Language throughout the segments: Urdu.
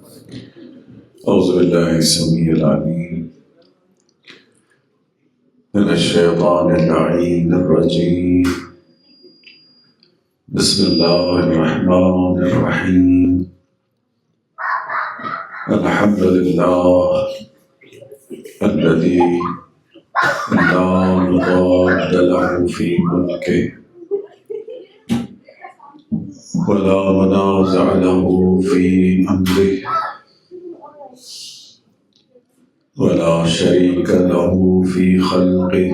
أعوذ بالله السميع العليم من الشيطان اللعين الرجيم. بسم الله الرحمن الرحيم. الحمد لله الذي لا مضاد له في ملكه ولا منازع له في أمره ولا شريك له في خلقه.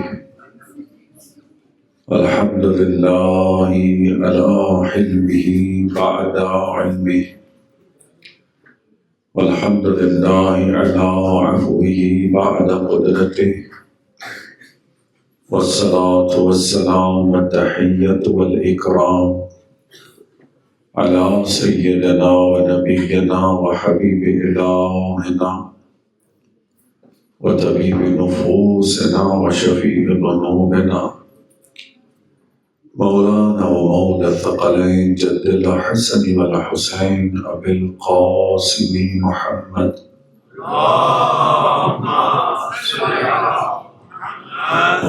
الحمد لله على حلمه بعد علمه، والحمد لله على عفوه بعد قدرته، والصلاة والسلام والتحية والإكرام على سيدنا ونبينا وحبيب إلهنا وطبيب نفوسنا وشفيع ذنوبنا مولانا ومولى الثقلين جد الحسن والحسين أبي القاسم محمد اللهم صل على محمد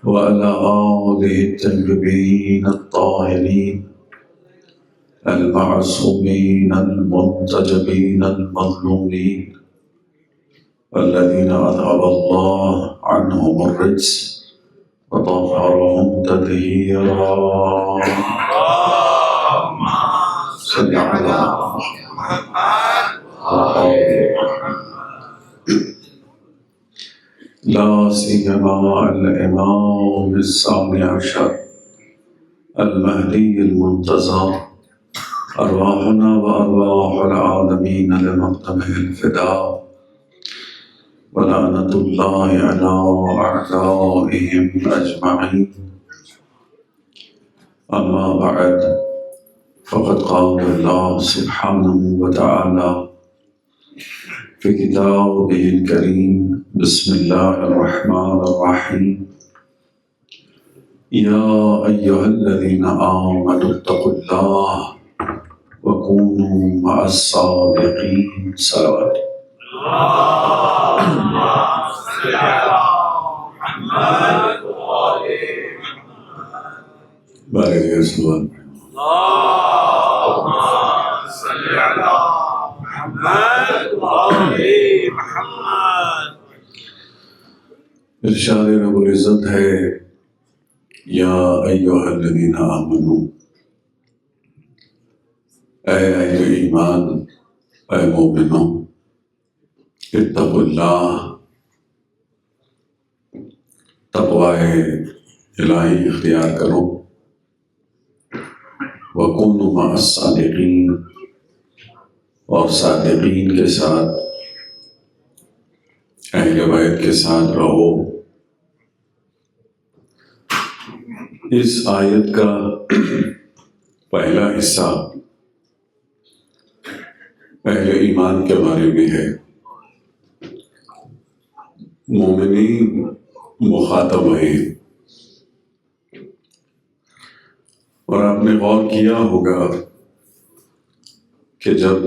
وعلى آله الطيبين الطاهرين المعصومين المنتجبين المظلومين الذين أذهب الله عنهم الرجس وطهرهم تطهيرا. اللهم صل على محمد لا سيما الإمام الثاني عشر المهدي المنتظر، أرواحنا وأرواح العالمين لمقدمه الفداء، ولعنة الله على أعدائهم أجمعين. أما بعد، فقد قال الله سبحانه وتعالى في كتابه الكريم: بسم الله الرحمن الرحيم. يا أيها الذين آمنوا اتقوا الله وكونوا مع الصادقين. صلوات. اللهم صل على محمد وآل محمد. بارك الله. اللهم صل على محمد وآل محمد. ارشاد رب العزت ہے: یا ایھا الذین آمنوا، اے اہل ایمان، اے مومنوں، اتقوا اللہ، تقوی الہی اختیار کرو، وکونوا مع الصادقین، اور صادقین کے ساتھ، اہل بیت کے ساتھ رہو۔ اس آیت کا پہلا حصہ اہل ایمان کے بارے میں ہے۔ مومنین مخاطب ہیں، اور آپ نے غور کیا ہوگا کہ جب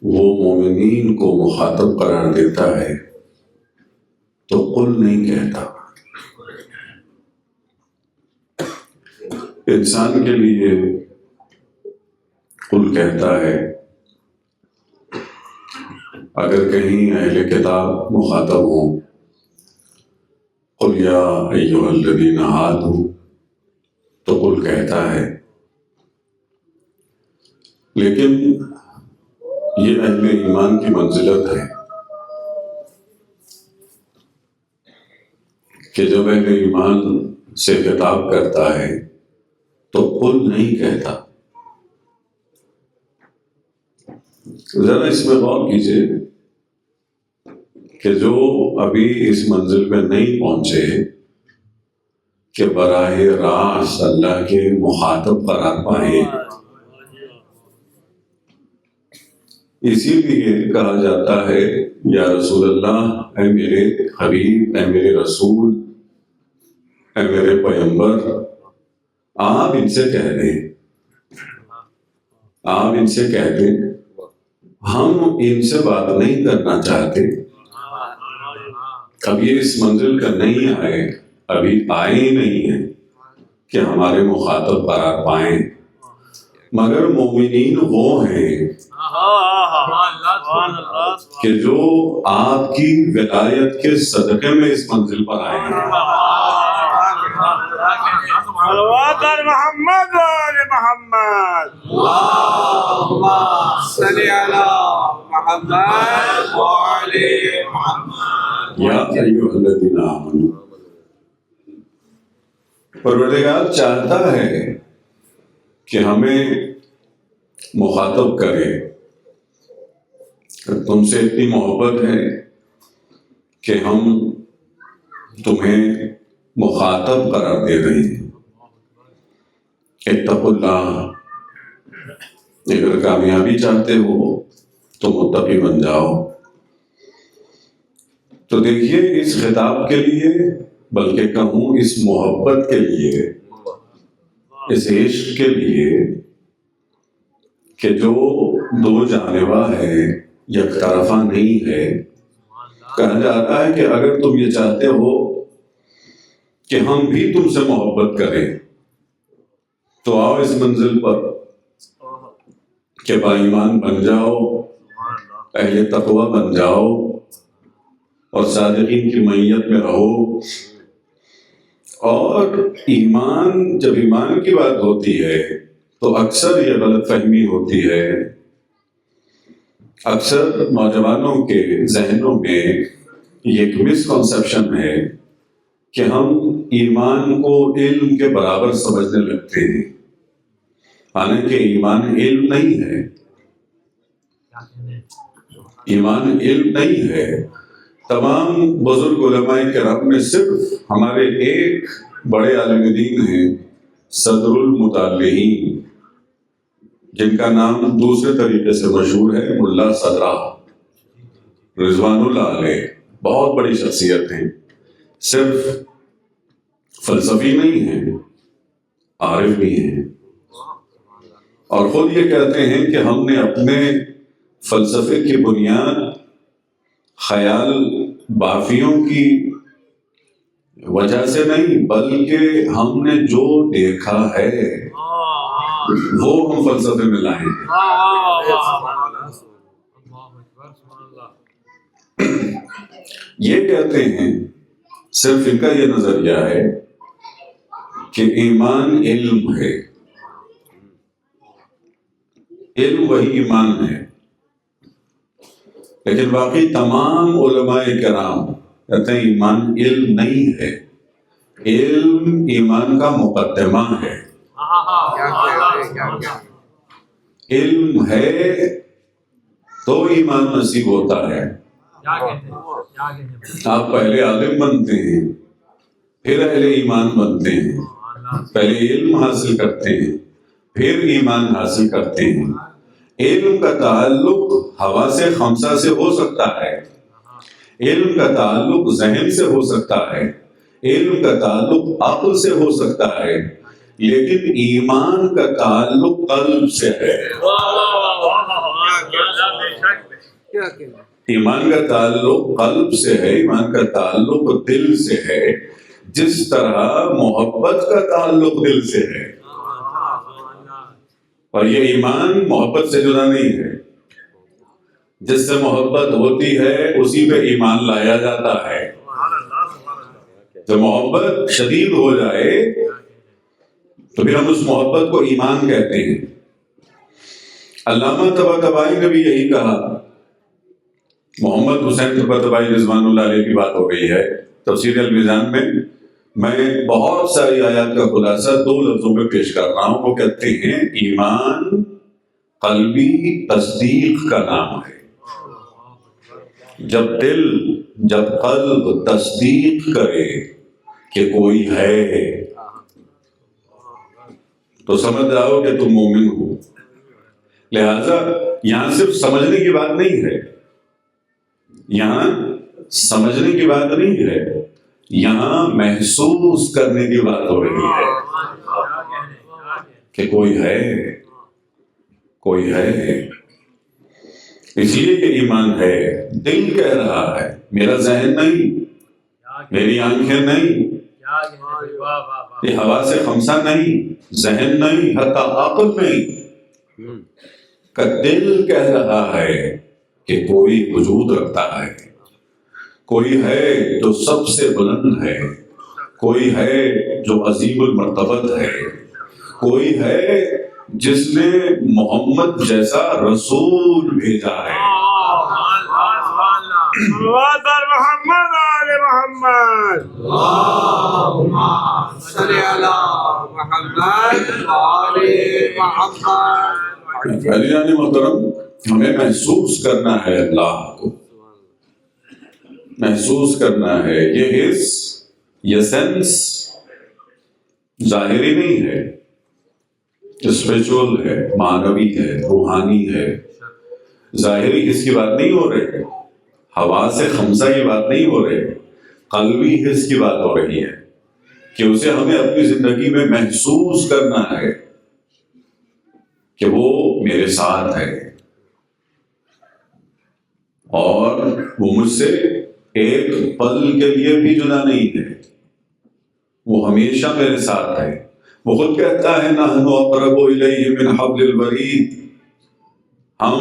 وہ مومنین کو مخاطب قرار دیتا ہے تو قل نہیں کہتا۔ انسان کے لیے قل کہتا ہے، اگر کہیں اہل کتاب مخاطب ہوں، قل یا ایھا الذین ہادوا، تو قل کہتا ہے۔ لیکن یہ اہل ایمان کی منزلت ہے کہ جب اہل ایمان سے خطاب کرتا ہے تو قل نہیں کہتا۔ ذرا اس میں غور کیجئے کہ جو ابھی اس منزل پہ نہیں پہنچے کہ براہ راست اللہ کے مخاطب قرار پائے، اسی لیے کہا جاتا ہے یا رسول اللہ، اے میرے حبیب، اے میرے رسول، اے میرے پیغمبر، آپ ان سے کہہ دیں آپ ان سے کہہ دیں ہم ان سے بات نہیں کرنا چاہتے، اب یہ اس منزل کا نہیں آئے، ابھی آئے ہی نہیں ہیں کہ ہمارے مخاطب قرار پائیں، مگر مومنین وہ ہیں کہ جو آپ کی ولایت کے صدقے میں اس منزل پر آئے ہیں۔ صلوات علی محمد و آل محمد، اللہم صلی علی محمد و آل محمد۔ یا ایھا الذین آمنوا، پروردگار چاہتا ہے کہ ہمیں مخاطب کرے، تم سے اتنی محبت ہے کہ ہم تمہیں مخاطب قرار دے رہے ہیں۔ اتقوا اللہ، اگر کامیابی چاہتے ہو تو متقی بن جاؤ۔ تو دیکھیے اس خطاب کے لیے، بلکہ کہوں اس محبت کے لیے، اس عشق کے لیے کہ جو دو جانبہ ہے، یک طرفہ نہیں ہے، کہا جاتا ہے کہ اگر تم یہ چاہتے ہو کہ ہم بھی تم سے محبت کریں تو آؤ اس منزل پر کہ با ایمان بن جاؤ، اہل تقوی بن جاؤ اور صادقین کی معیت میں رہو۔ اور ایمان، جب ایمان کی بات ہوتی ہے تو اکثر یہ غلط فہمی ہوتی ہے، اکثر نوجوانوں کے ذہنوں میں یہ ایک مسکنسیپشن ہے کہ ہم ایمان کو علم کے برابر سمجھنے لگتے ہیں، حالانکہ ایمان علم نہیں ہے، ایمان علم نہیں ہے۔ تمام بزرگ علماء کرام میں صرف ہمارے ایک بڑے عالم دین ہیں، صدر المتعلقین، جن کا نام دوسرے طریقے سے مشہور ہے ملا صدرہ رضوان اللہ علیہ، بہت بڑی شخصیت ہیں، صرف فلسفی نہیں ہیں، عارف بھی ہیں، اور خود یہ کہتے ہیں کہ ہم نے اپنے فلسفے کی بنیاد خیال بافیوں کی وجہ سے نہیں، بلکہ ہم نے جو دیکھا ہے وہ ہم فلسفے میں لائیں گے۔ یہ کہتے ہیں، صرف ان کا یہ نظریہ ہے کہ ایمان علم ہے، علم وہی ایمان ہے، لیکن باقی تمام علماء کرام کہتے ہیں ایمان علم نہیں ہے، علم ایمان کا مقدمہ ہے۔ علم ہے تو ایمان نصیب ہوتا ہے۔ آپ پہلے عالم بنتے ہیں، پھر اہل ایمان بنتے ہیں، پہلے علم حاصل کرتے ہیں، پھر ایمان حاصل کرتے ہیں۔ علم کا تعلق حواس خمسہ سے ہو سکتا ہے، علم کا تعلق ذہن سے ہو سکتا ہے، علم کا تعلق عقل سے ہو سکتا ہے، لیکن ایمان کا تعلق قلب سے ہے۔ ایمان کا تعلق قلب سے ہے، ایمان کا تعلق دل سے ہے، جس طرح محبت کا تعلق دل سے ہے، اور یہ ایمان محبت سے جدا نہیں ہے۔ جس سے محبت ہوتی ہے اسی پہ ایمان لایا جاتا ہے۔ جب محبت شدید ہو جائے تو پھر ہم اس محبت کو ایمان کہتے ہیں۔ علامہ طباطبائی نے بھی یہی کہا، محمد حسین طباطبائی رضوان اللہ علیہ کی بات ہو گئی ہے تفسیر المیزان میں بہت ساری آیات کا خلاصہ دو لفظوں میں پیش کر رہا ہوں۔ وہ کہتے ہیں ایمان قلبی تصدیق کا نام ہے۔ جب قلب تصدیق کرے کہ کوئی ہے تو سمجھ جاؤ کہ تم مومن ہو۔ لہذا یہاں صرف سمجھنے کی بات نہیں ہے، یہاں سمجھنے کی بات نہیں ہے، یہاں محسوس کرنے کی بات ہو رہی ہے کہ کوئی ہے، کوئی ہے، اس لیے کہ ایمان ہے، دل کہہ رہا ہے، میرا ذہن نہیں، میری آنکھیں نہیں، یہ حواس خمسہ نہیں، ذہن نہیں، حتی عقل نہیں، کا دل کہہ رہا ہے کہ کوئی وجود رکھتا ہے، کوئی ہے جو سب سے بلند ہے، کوئی ہے جو عظیم المرتبت ہے، کوئی ہے جس نے محمد جیسا رسول بھیجا ہے۔ صلوات بر محمد آل محمد، اللہم صلی علی محمد آل محمد۔ عزیزان محترم، ہمیں محسوس کرنا ہے اللہ کو، محسوس کرنا ہے۔ یہ حس، یہ سینس ظاہری نہیں ہے، اسپریچول ہے، معنوی ہے، روحانی ہے۔ ظاہری حس کی بات نہیں ہو رہی، حواس خمسہ کی بات نہیں ہو رہی، قلبی حس کی بات ہو رہی ہے کہ اسے ہمیں اپنی زندگی میں محسوس کرنا ہے کہ وہ میرے ساتھ ہے اور وہ مجھ سے ایک پل کے لیے بھی جدا نہیں ہے، وہ ہمیشہ میرے ساتھ ہے۔ وہ خود کہتا ہے نحن اقرب الیہ من حبل الورید، ہم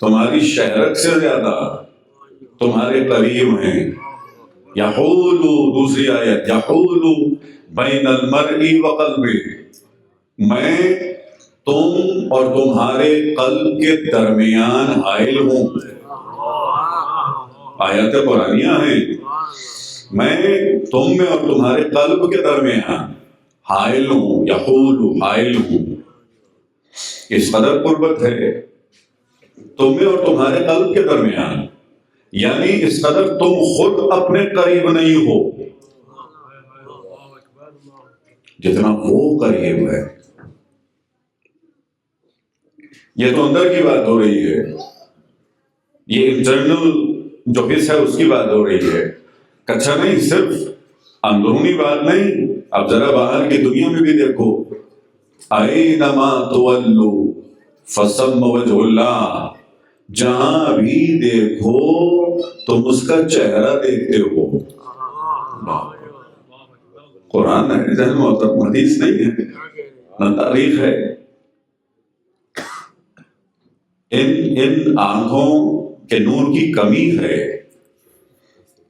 تمہاری شہرک سے زیادہ تمہارے قریب ہیں۔ یحول، دوسری آیت، یحول بین المرء وقلبہ، میں تم اور تمہارے قلب کے درمیان حائل ہوں۔ آیات قرآنیہ ہیں، میں تم میں اور تمہارے قلب کے درمیان حائل ہوں، یحول، حائل ہوں۔ اس قدر قربت ہے تم میں اور تمہارے قلب کے درمیان، یعنی اس قدر تم خود اپنے قریب نہیں ہو جتنا وہ قریب ہے۔ یہ تو اندر کی بات ہو رہی ہے، یہ انٹرنل جو حص ہے اس کی بات ہو رہی ہے، کچھا نہیں، صرف اندرونی بات نہیں۔ اب ذرا باہر کی دنیا میں بھی دیکھو، اینما تولو فثم وجہ اللہ، جہاں بھی دیکھو تم اس کا چہرہ دیکھتے ہو۔ قرآن ہے، ذہن محترم، حدیث نہیں ہے، نہ تاریخ ہے۔ ان آنکھوں کے نور کی کمی ہے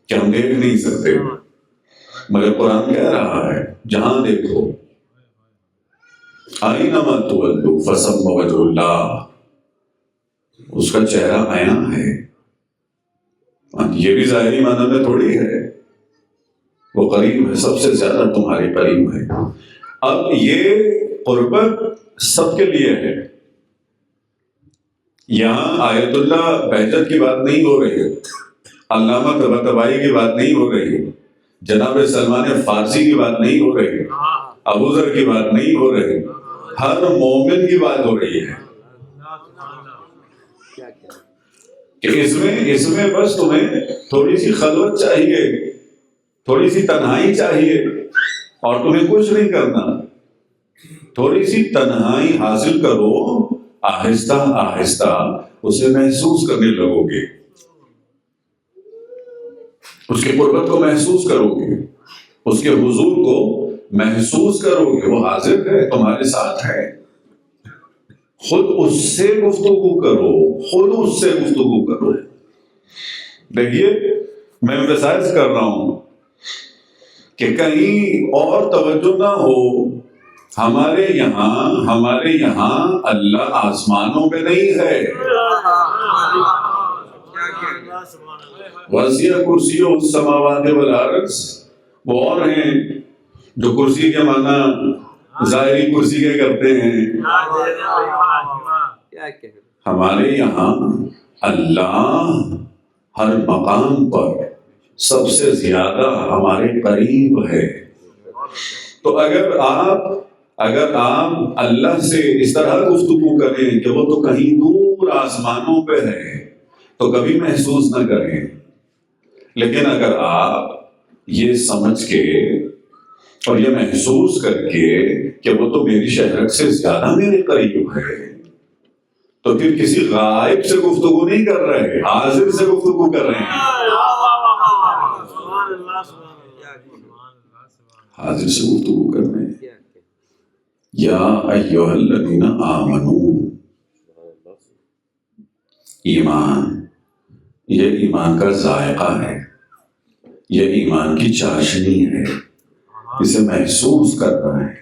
کہ ہم دیکھ نہیں سکتے، مگر قرآن کہہ رہا ہے جہاں دیکھو، اینما تولو فثم وجہ اللہ، اس کا چہرہ عیاں ہے۔ یہ بھی ظاہری معنی میں تھوڑی ہے، وہ قریب ہے، سب سے زیادہ تمہارے قریب ہے۔ اب یہ قربت سب کے لیے ہے، یہاں آیت اللہ بہجت کی بات نہیں ہو رہی، علامہ طباطبائی کی بات نہیں ہو رہی، جناب سلمان فارسی کی بات نہیں ہو رہی، ابو ذر کی بات نہیں ہو رہی، ہر مومن کی بات ہو رہی ہے کہ اس میں بس تمہیں تھوڑی سی خلوت چاہیے، تھوڑی سی تنہائی چاہیے، اور تمہیں کچھ نہیں کرنا، تھوڑی سی تنہائی حاصل کرو، آہستہ آہستہ اسے محسوس کرنے لگو گے، اس کے قربت کو محسوس کرو گے، اس کے حضور کو محسوس کرو گے، وہ حاضر ہے، تمہارے ساتھ ہے۔ خود اس سے گفتگو کرو، خود اس سے گفتگو کرو۔ دیکھیے، میں ایمفسائز کر رہا ہوں کہ کہیں اور توجہ نہ ہو، ہمارے یہاں اللہ آسمانوں میں نہیں ہے، وسیع کرسیہ السماوات والارض، وہ اور ہیں جو کرسی کے معنی ظاہری کرسی کے کرتے ہیں۔ ہمارے یہاں اللہ ہر مقام پر سب سے زیادہ ہمارے قریب ہے۔ تو اگر آپ اللہ سے اس طرح گفتگو کریں کہ وہ تو کہیں دور آسمانوں پہ ہے تو کبھی محسوس نہ کریں، لیکن اگر آپ یہ سمجھ کے اور یہ محسوس کر کے کہ وہ تو میری شہرک سے زیادہ میرے قریب ہے، تو پھر کسی غائب سے گفتگو نہیں کر رہے، حاضر سے گفتگو کر رہے ہیں، حاضر سے گفتگو کر رہے ہیں۔ یا ایھا الذین آمنو، ایمان، یہ ایمان کا ذائقہ ہے، یہ ایمان کی چاشنی ہے، اسے محسوس کرنا ہے۔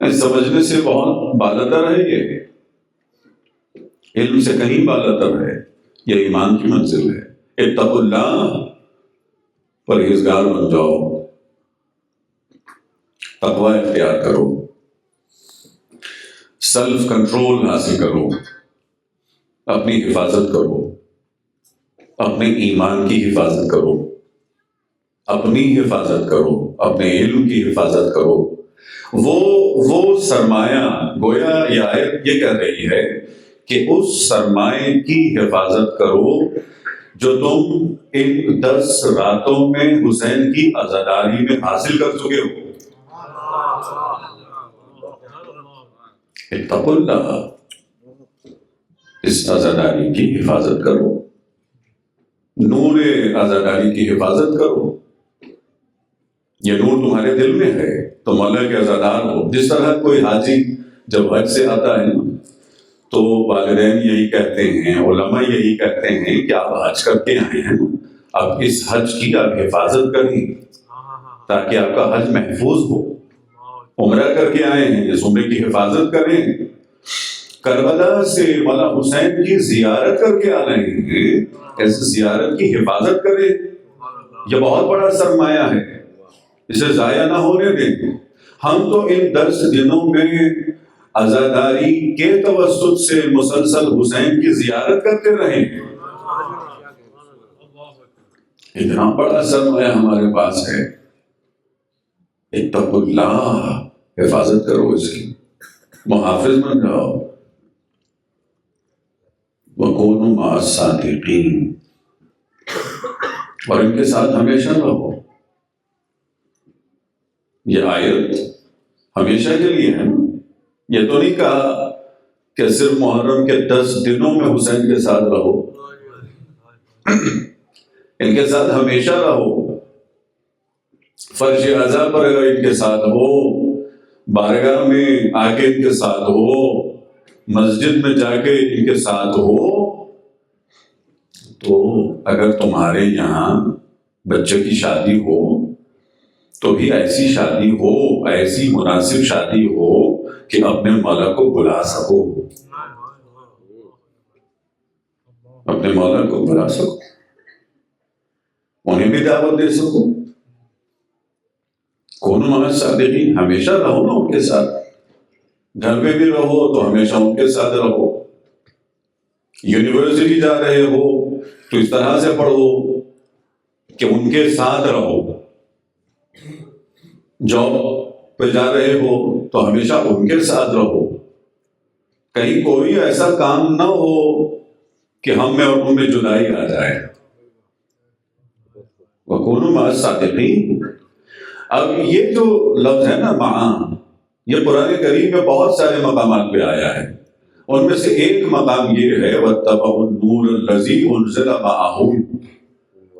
سمجھنے سے بہت بالاتر ہے، یہ علم سے کہیں بالاتر ہے، یہ ایمان کی منزل ہے۔ اتقوا اللہ، پرہیزگار بن جاؤ، تقوی اختیار کرو، سیلف کنٹرول حاصل کرو، اپنی حفاظت کرو، اپنے ایمان کی حفاظت کرو، اپنی حفاظت کرو، اپنے علم کی حفاظت کرو۔ وہ سرمایہ، گویا یہ آیت یہ کہہ رہی ہے کہ اس سرمایہ کی حفاظت کرو جو تم ان 10 راتوں میں حسین کی عزاداری میں حاصل کر چکے ہو۔ اتقوا اللہ، اس عزاداری کی حفاظت کرو، نور عزاداری کی حفاظت کرو۔ یہ نور تمہارے دل میں ہے، تم اللہ کے عزادار ہو۔ جس طرح کوئی حاجی جب حج سے آتا ہے نا تو والدین یہی کہتے ہیں، علماء یہی کہتے ہیں کہ آپ حج کر کے آئے ہیں، اب اس حج کی آپ حفاظت کریں تاکہ آپ کا حج محفوظ ہو۔ عمرہ کر کے آئے ہیں، اس عمرے کی حفاظت کریں۔ کربلا سے مولا حسین کی زیارت کر کے آ رہے ہیں، اس زیارت کی حفاظت کریں۔ یہ بہت بڑا سرمایہ ہے، اسے ضائع نہ ہونے دیں۔ ہم تو ان 10 دنوں میں عزاداری کے توسط سے مسلسل حسین کی زیارت کرتے رہے، اتنا بڑا سرمایہ ہمارے پاس ہے۔ اتقوا اللہ، حفاظت کرو اس کی، محافظ بن جاؤ۔ وَكُونُوا مَعَ الصَّادِقِينَ، اور ان کے ساتھ ہمیشہ رہو۔ یہ آیت ہمیشہ کے لیے ہے نا، یہ تو نہیں کہا کہ صرف محرم کے 10 دنوں میں حسین کے ساتھ رہو، ان کے ساتھ ہمیشہ رہو۔ فرش اعضاء پر اگر ان کے ساتھ ہو، بارگاہ میں آ کے ان کے ساتھ ہو، مسجد میں جا کے ان کے ساتھ ہو، تو اگر تمہارے یہاں بچے کی شادی ہو تو بھی ایسی شادی ہو، ایسی مناسب شادی ہو کہ اپنے مولا کو بلا سکو، اپنے مولا کو بلا سکو، انہیں بھی دعوت دے سکو۔ کونوا مع الصادقین، ہمیشہ رہو نا ان کے ساتھ، گھر میں بھی رہو تو ہمیشہ ان کے ساتھ رہو۔ یونیورسٹی جا رہے ہو تو اس طرح سے پڑھو کہ ان کے ساتھ رہو۔ جاب پہ جا رہے ہو تو ہمیشہ ان کے ساتھ رہو۔ کہیں کوئی ایسا کام نہ ہو کہ ہم میں اور ان میں جدائی آ جائے۔ وَكُونُوا مَعَ الصَّادِقِينَ، اب یہ جو لفظ ہے نا مع، یہ قرآن کریم میں بہت سارے مقامات پہ آیا ہے۔ ان میں سے ایک مقام یہ ہے وَاتَّبَعُوا النُّورَ الَّذِي أُنزِلَ مَعَهُ،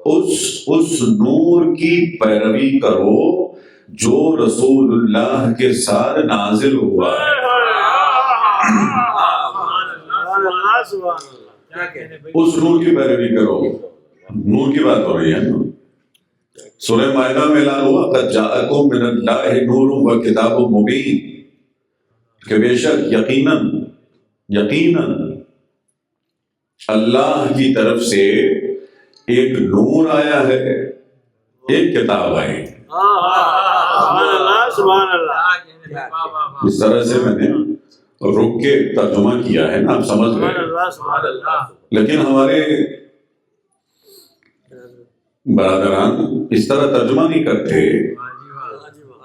اس نور کی پیروی کرو جو رسول اللہ کے ساتھ نازل ہوا ہے۔ اس نور کی پیروی کرو، نور کی بات ہو رہی ہے نا۔ سورہ مائدہ میں اعلان ہوا قد جاءکم من اللہ نور و کتاب مبین، کہ بے شک یقیناً اللہ کی طرف سے ایک نور آیا ہے، ایک کتاب آئی۔ اس طرح سے میں نے رک کے ترجمہ کیا ہے نا، آپ سمجھ گئے۔ لیکن ہمارے برادران اس طرح ترجمہ نہیں کرتے،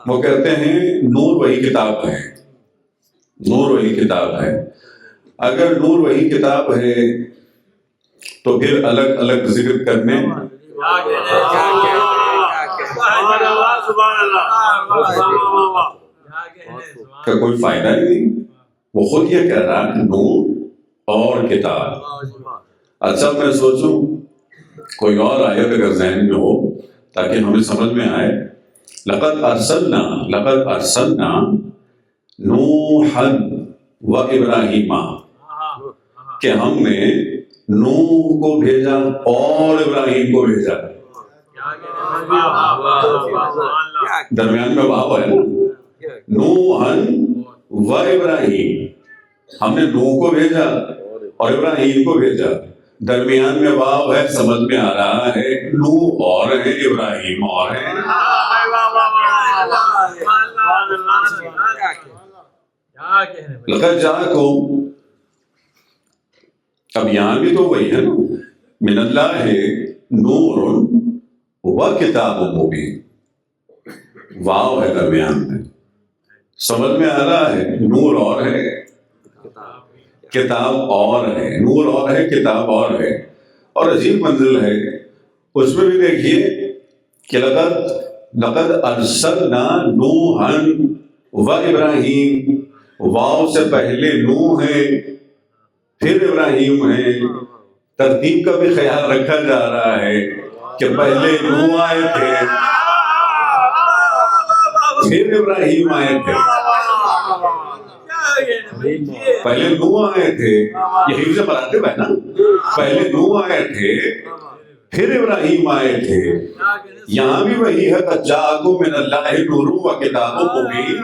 وہ کہتے ہیں نور وہی کتاب ہے، نور وہی کتاب ہے۔ اگر نور وہی کتاب ہے تو پھر الگ الگ ذکر کرنے کا کوئی فائدہ ہی نہیں۔ وہ خود یہ کہہ رہا ہے نور اور کتاب. اچھا میں سوچوں کوئی اور آیت اگر ذہن میں ہو تاکہ ہمیں سمجھ میں آئے. لقد ارسلنا نوحا و ابراہیم، کہ ہم نے نوح کو بھیجا اور ابراہیم کو بھیجا. درمیان میں واو ہے نا، نوحا و ابراہیم، ہم نے نوح کو بھیجا اور ابراہیم کو بھیجا. درمیان میں واو ہے، سمجھ میں آ رہا ہے نوح اور ہے ابراہیم اور ہے. لقد جاءکم، اب یہاں بھی تو وہی ہے نا، من اللہ نور و کتاب مبین، واو ہے درمیان میں، سمجھ میں آ رہا ہے نور اور ہے کتاب اور ہے، نور اور ہے کتاب اور ہے. اور عجیب منزل ہے اس میں بھی دیکھیے کہ لقد ارسلنا نوحا و ابراہیم، واو سے پہلے نوح ہے پھر ابراہیم ہے. ترتیب کا بھی خیال رکھا جا رہا ہے کہ پہلے نوح آئے تھے پھر ابراہیم آئے تھے. پہلے نوح آئے تھے، یہ حفظ مراتب ہے نا، پہلے نوح آئے تھے پھر ابراہیم آئے تھے. یہاں بھی وہی ہے، جاءکم من اللہ نور و کتاب مبین،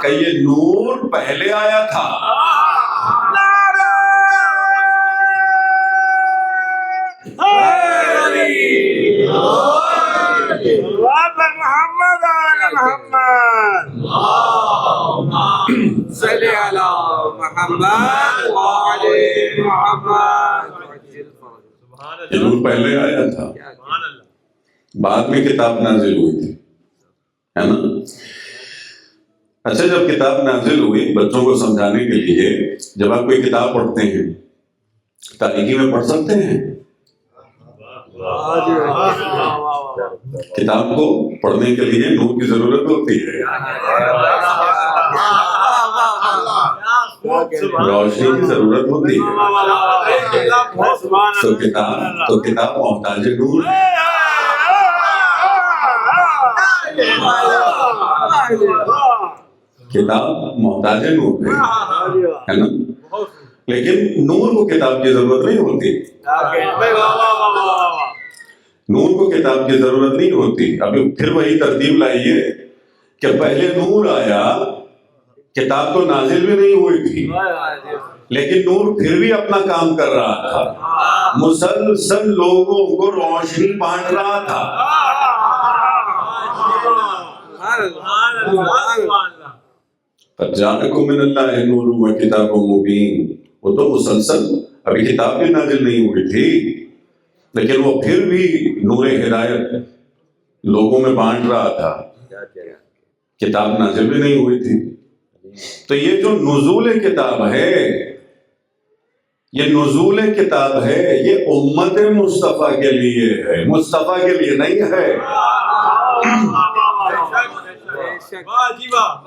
کہ یہ نور پہلے آیا تھا. محمد صلی علی محمد وعلی محمد. یہ نور پہلے آیا تھا، بعد میں کتاب نازل ہوئی تھی، ہے نا. اچھا جب کتاب نازل ہوئی بچوں کو سمجھانے کے لیے، جب آپ کوئی کتاب پڑھتے ہیں تاریخی میں پڑھ سکتے ہیں، کتاب کو پڑھنے کے لیے نور کی ضرورت ہوتی ہے، روشنی کی ضرورت ہوتی ہے. تو کتاب محتاج نور ہے. کتاب محتاج نور ہے نا، لیکن نور کو کتاب کی ضرورت نہیں ہوتی. نور کو کتاب کی ضرورت نہیں ہوتی. ابھی پھر وہی ترتیب لائیے کہ پہلے نور آیا، کتاب تو نازل بھی نہیں ہوئی تھی، لیکن نور پھر بھی اپنا کام کر رہا تھا، مسلسل لوگوں کو روشنی بانٹ رہا تھا. جاءکم من اللہ نور و کتاب مبین، وہ تو مسلسل، ابھی کتاب بھی نازل نہیں ہوئی تھی لیکن وہ پھر بھی نور ہدایت لوگوں میں بانٹ رہا تھا، کتاب نازل بھی نہیں ہوئی تھی. تو یہ جو نزول کتاب ہے، یہ نزول کتاب ہے، یہ امت مصطفیٰ کے لیے ہے، مصطفیٰ کے لیے نہیں ہے.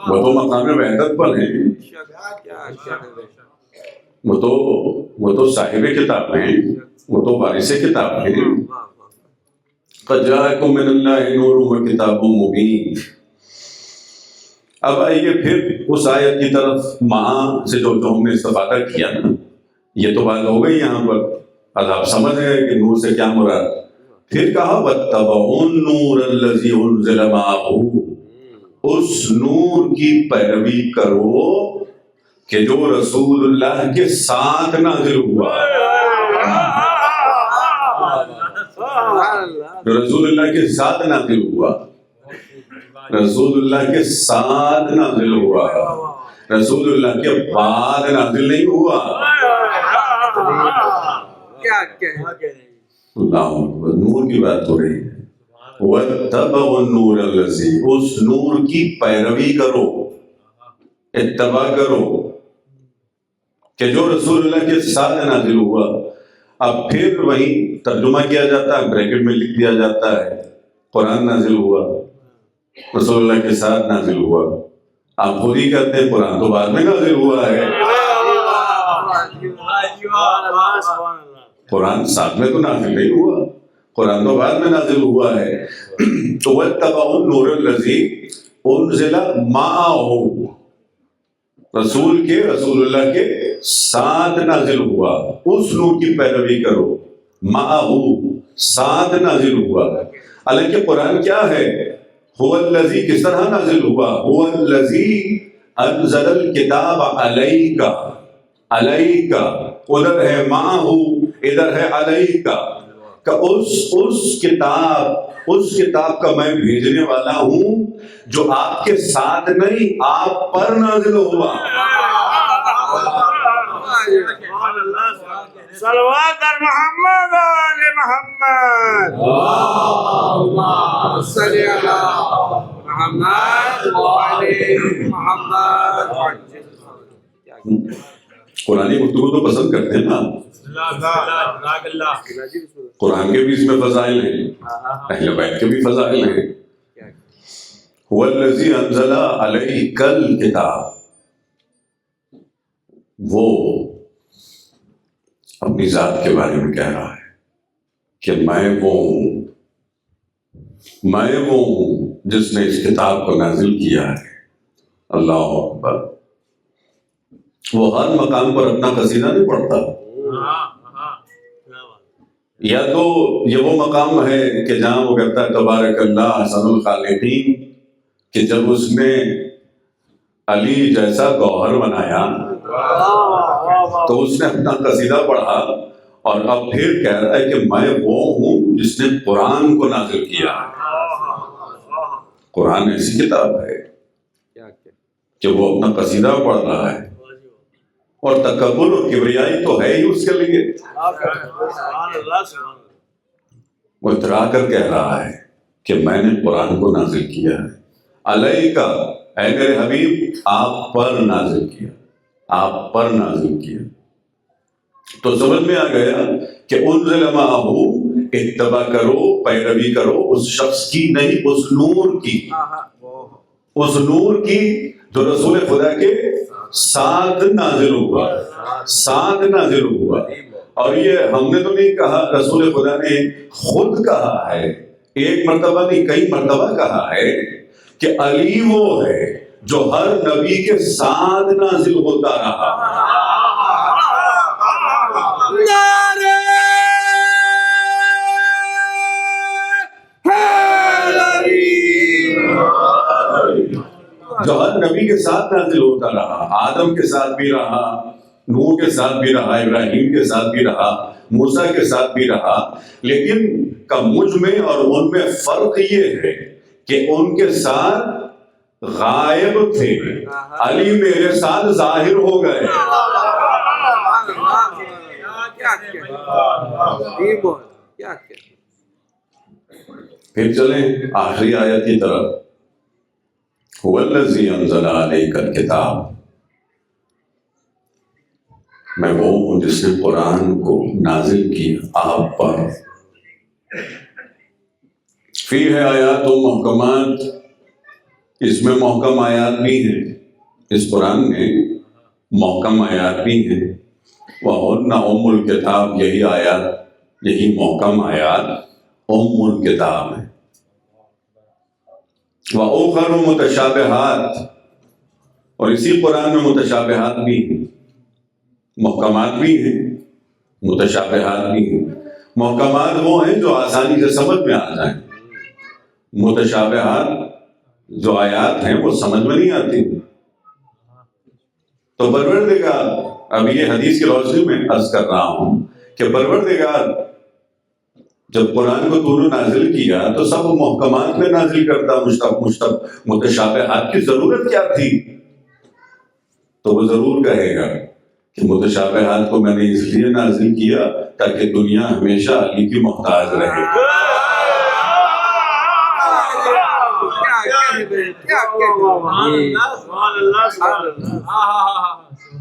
وہ تو مقام وحدت پر ہیں، وہ تو صاحب کتاب ہیں، وہ تو وارث کتاب ہیں. قد جاءکم من اللہ نور و کتاب مبین. اب آئیے پھر اس آیت کی طرف، ماں سے جو ہم نے استفادہ کیا نا، یہ تو بات ہو گئی یہاں پر. اب آپ سمجھ گئے کہ نور سے کیا مراد. پھر کہا واتبعوا النور الذی انزل معہ، اس نور کی پیروی کرو کہ جو رسول اللہ کے ساتھ نازل ہوا. رسول اللہ کے ساتھ نازل ہوا، رسول اللہ کے ساتھ نازل ہوا، رسول اللہ کے بعد نازل نہیں ہوا. اللہ اکبر، نور کی بات ہو رہی ہے. واتبعوا النور الذی، اس نور کی پیروی کرو، اتباع کرو کہ جو رسول اللہ کے ساتھ نازل ہوا. اب پھر وہیں ترجمہ کیا جاتا ہے، بریکٹ میں لکھ دیا جاتا ہے قرآن نازل ہوا، رسول اللہ کے ساتھ نازل ہوا. آپ خود ہی کہتے ہیں قرآن تو بعد میں نازل ہوا ہے. قرآن ساتھ میں تو نازل نہیں ہوا، قرآن تو بعد میں نازل ہوا ہے. تو وَاتَّبَعُوا النُّورَ الَّذِي أُنزِلَ مَعَهُ، رسول اللہ کے ساتھ نازل ہوا، اس نور کی پیروی کرو. معه ساتھ نازل ہوا. حالانکہ قرآن کیا ہے؟ هو الذی کس طرح نازل ہوا؟ هو الذی انزل الکتاب علیک، علیک ادھر ہے معه، ادھر ہے علیک، کہ اس کتاب کا میں بھیجنے والا ہوں جو آپ کے ساتھ نہیں، آپ پر نازل ہوا. صلوات محمد آل محمد. اللهم صل على محمد وآل محمد. قرآن گفتگو تو پسند کرتے ہیں نا. قرآن کے بھی اس میں فضائل ہیں، اہل بیت کے بھی فضائل ہیں. هو الذی انزل علیک الکتاب، وہ اپنی ذات کے بارے میں کہہ رہا ہے کہ میں وہ ہوں جس نے اس کتاب کو نازل کیا ہے. اللہ اکبر. وہ ہر مقام پر اپنا قصیدہ نہیں پڑھتا. یا تو یہ وہ مقام ہے کہ جہاں وہ کہتا ہے تبارک اللہ احسن الخالقین، کہ جب اس نے علی جیسا گوہر بنایا تو اس نے اپنا قصیدہ پڑھا، اور اب پھر کہہ رہا ہے کہ میں وہ ہوں جس نے قرآن کو نازل کیا. قرآن ایسی کتاب ہے کہ وہ اپنا قصیدہ پڑھ رہا ہے، اور تکبر اور کبریائی تو ہے ہی اس کے لیے. وہ اترا کر کہہ رہا ہے کہ میں نے قرآن کو نازل کیا ہے. علیکہ، اے میرے حبیب، آپ پر نازل کیا، آپ پر نازل کیا. تو سمجھ میں آ گیا کہ انزل معہ، اتباع کرو، پیروی کرو اس شخص کی، نہیں اس نور کی، اس نور کی جو رسول خدا کے ساتھ نازل ہوا، ساتھ نازل ہوا. اور یہ ہم نے تو نہیں کہا، رسول خدا نے خود کہا ہے، ایک مرتبہ نہیں کئی مرتبہ کہا ہے کہ علی وہ ہے جو ہر نبی کے ساتھ نازل ہوتا رہا. جو ہر نبی کے ساتھ نازل ہوتا رہا، آدم کے ساتھ بھی رہا، نوح کے ساتھ بھی رہا، ابراہیم کے ساتھ بھی رہا، موسیٰ کے ساتھ بھی رہا. لیکن مجھ میں اور ان میں فرق یہ ہے کہ ان کے ساتھ غائب تھے، علی میرے ساتھ ظاہر ہو گئے. پھر چلیں آخری آیت کی طرف. هو الذی انزل علیک الکتاب، میں وہ ہوں جس نے قرآن کو نازل کیا آپ پر. فیہ آیات و محکمات، اس میں محکم آیات بھی ہیں، اس قرآن میں محکم آیات بھی ہیں. وَهُنَّ أُمُّ الْكِتَابِ، یہی آیات، یہی محکم آیات ام الکتاب ہے. وَأُخَرُ مُتَشَابِهَاتٌ، اور اسی قرآن میں متشابہات بھی ہیں، محکمات بھی ہیں، متشابہات بھی ہیں. محکمات وہ ہیں جو آسانی سے سمجھ میں آ جائیں، متشابہات جو آیات ہیں وہ سمجھ میں نہیں آتی. تو پروردگار، اب یہ حدیث کی روشنی میں عرض کر رہا ہوں کہ پروردگار جب قرآن کو تو نے نازل کیا تو سب محکمات میں نازل کرتا، متشابہات کی ضرورت کیا تھی؟ تو وہ ضرور کہے گا کہ متشابہات کو میں نے اس لیے نازل کیا تاکہ دنیا ہمیشہ علی کی محتاج رہے،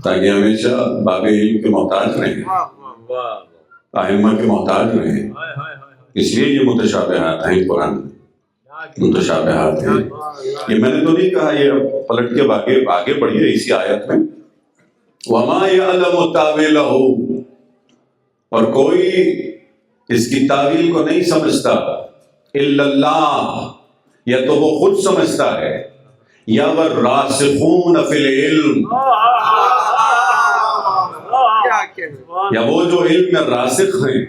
تاکہ ہمیشہ باب علم کے محتاج رہیں، ائمہ کے محتاج رہیں. اس لیے یہ متشابہات ہیں قرآن میں، متشابہات ہیں. یہ میں نے تو نہیں کہا، یہ پلٹ کے آگے پڑھیے اسی آیت میں. وَمَا يَعْلَمُ تَأْوِيلَهُ، اور کوئی اس کی تعویل کو نہیں سمجھتا الا اللہ، یا تو وہ خود سمجھتا ہے یا والراسخون فی العلم، یا وہ جو علم میں راسخ ہیں،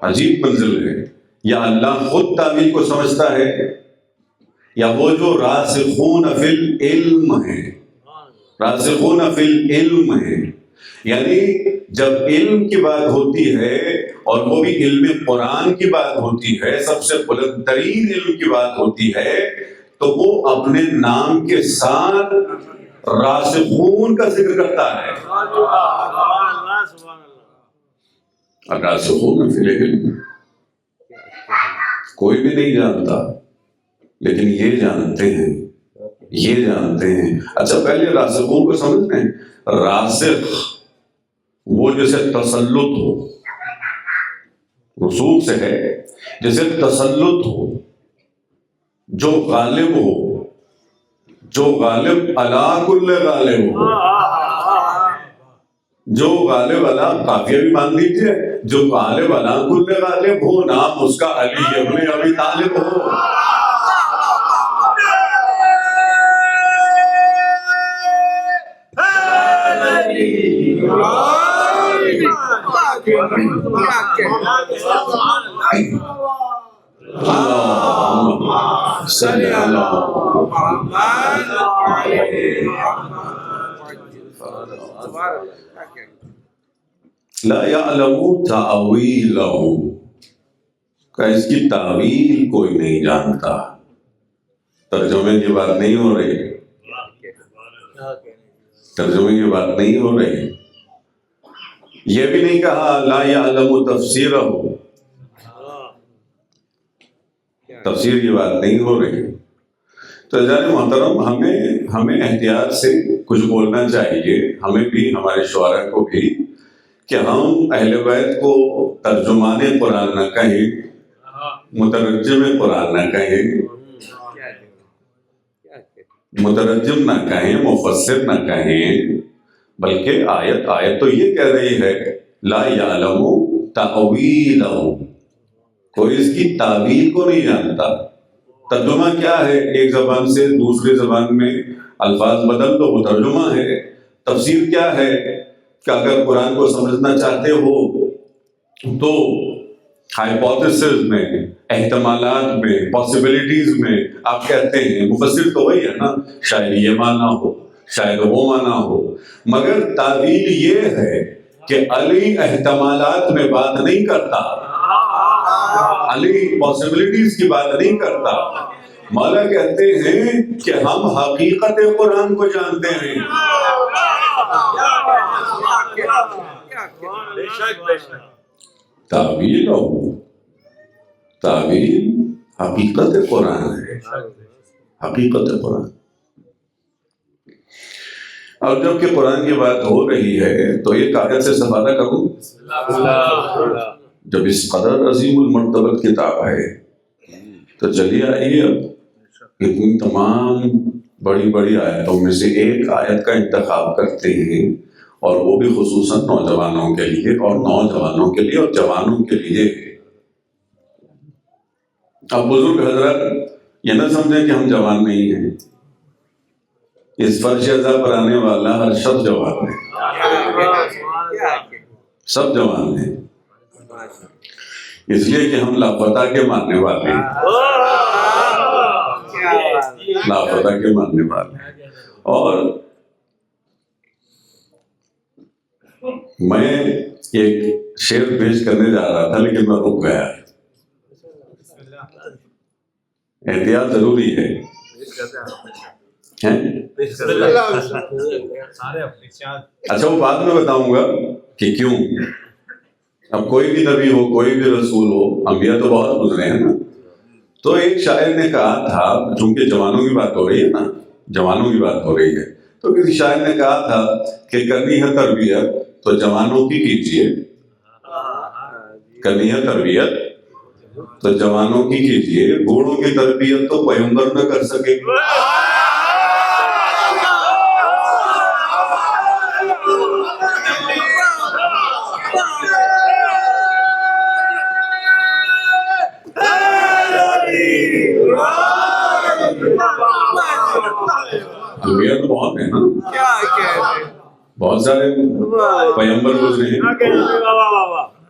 عجیب منزل ہے، یا اللہ خود تعویل کو سمجھتا ہے یا وہ جو راسخون فی العلم ہیں، راسخون فی العلم ہیں، یعنی جب علم کی بات ہوتی ہے اور وہ بھی علم قرآن کی بات ہوتی ہے، سب سے بلند ترین علم کی بات ہوتی ہے، تو وہ اپنے نام کے ساتھ راسخون کا ذکر کرتا ہے۔ راسخون فی العلم کوئی بھی نہیں جانتا، لیکن یہ جانتے ہیں، یہ جانتے ہیں۔ اچھا پہلے راسخون کو سمجھتے ہیں۔ راسخ وہ جیسے تسلط ہو، رسوخ سے ہے، جیسے تسلط ہو، جو غالب ہو، جو غالب علی کل غالب ہو، جو غالب علی، قافیہ بھی مان لیجیے، جو غالب علی کل غالب ہو، نام اس کا علی ابن ابی طالب ہو۔ صلی اللہ لا یعلم تأویلہ، کہ اس کی تعویل کوئی نہیں جانتا۔ ترجمے کی بات نہیں ہو رہی، ترجمے کی بات نہیں ہو رہی۔ یہ بھی نہیں کہا لا یعلم تفسیرہ، تفسیر کی بات نہیں ہو رہی۔ تو عزیزان محترم، ہمیں احتیاط سے کچھ بولنا چاہیے، ہمیں بھی، ہمارے شعراء کو بھی، کہ ہم اہل بیت کو ترجمان قرآن نہ کہیں، مترجم قرآن نہ کہیں، مترجم نہ کہیں، مفسر نہ کہیں، بلکہ آیت تو یہ کہہ رہی ہے لا یعلم تأویلہ، کوئی اس کی تعویل کو نہیں جانتا۔ ترجمہ کیا ہے؟ ایک زبان سے دوسرے زبان میں الفاظ بدل دو، وہ ترجمہ ہے۔ تفسیر کیا ہے؟ کہ اگر قرآن کو سمجھنا چاہتے ہو تو ہائپوتھیسز میں، احتمالات میں، پاسبلٹیز میں آپ کہتے ہیں، مفسر تو وہی ہے نا، شاید یہ معنی ہو، شاید وہ معنی ہو، مگر تعویل یہ ہے کہ علی احتمالات میں بات نہیں کرتا، علی پاسبلٹیز کی بات نہیں کرتا۔ مولا کہتے ہیں کہ ہم حقیقت قرآن کو جانتے ہیں۔ تعویل حقیقت قرآن ہے، حقیقت قرآن۔ اور جب کہ قرآن کی بات ہو رہی ہے تو ایک آیت سے استفادہ کروں۔ جب اس قدر عظیم المرتبت کتاب ہے تو چلیے آئیے اب اتنی تمام بڑی بڑی آیتوں میں سے ایک آیت کا انتخاب کرتے ہیں، اور وہ بھی خصوصاً نوجوانوں کے لیے، اور نوجوانوں کے لیے اور جوانوں کے لیے۔ اب بزرگ حضرات یہ نہ سمجھیں کہ ہم جوان نہیں ہیں، اس فرش ازا پر آنے والا ہر شخص جوان ہے، سب جوان ہیں، اس لیے کہ ہم لاپتہ کے ماننے والے ہیں، لاپتہ کے ماننے والے ہیں۔ اور میں ایک شعر پیش کرنے جا رہا تھا لیکن میں رک گیا۔ احتیاط ضروری ہے۔ اچھا وہ بعد میں بتاؤں گا کہ کیوں۔ اب کوئی بھی نبی ہو، کوئی بھی رسول ہو، انبیاء تو بہت گزرے ہیں نا۔ تو ایک شاعر نے کہا تھا، چونکہ جوانوں کی بات ہو رہی ہے نا، جوانوں کی بات ہو رہی ہے، تو کسی شاعر نے کہا تھا کہ کرنی ہے تربیت تو جوانوں کی کیجیے، کرنی ہے تربیت تو جوانوں کی کیجیے، بوڑھوں کی تربیت تو پیغمبر نہ کر سکے۔ انبیاء تو بہت ہیں نا، کیا کہہ رہے ہیں؟ بہت سارے پیغمبر گزرے ہیں،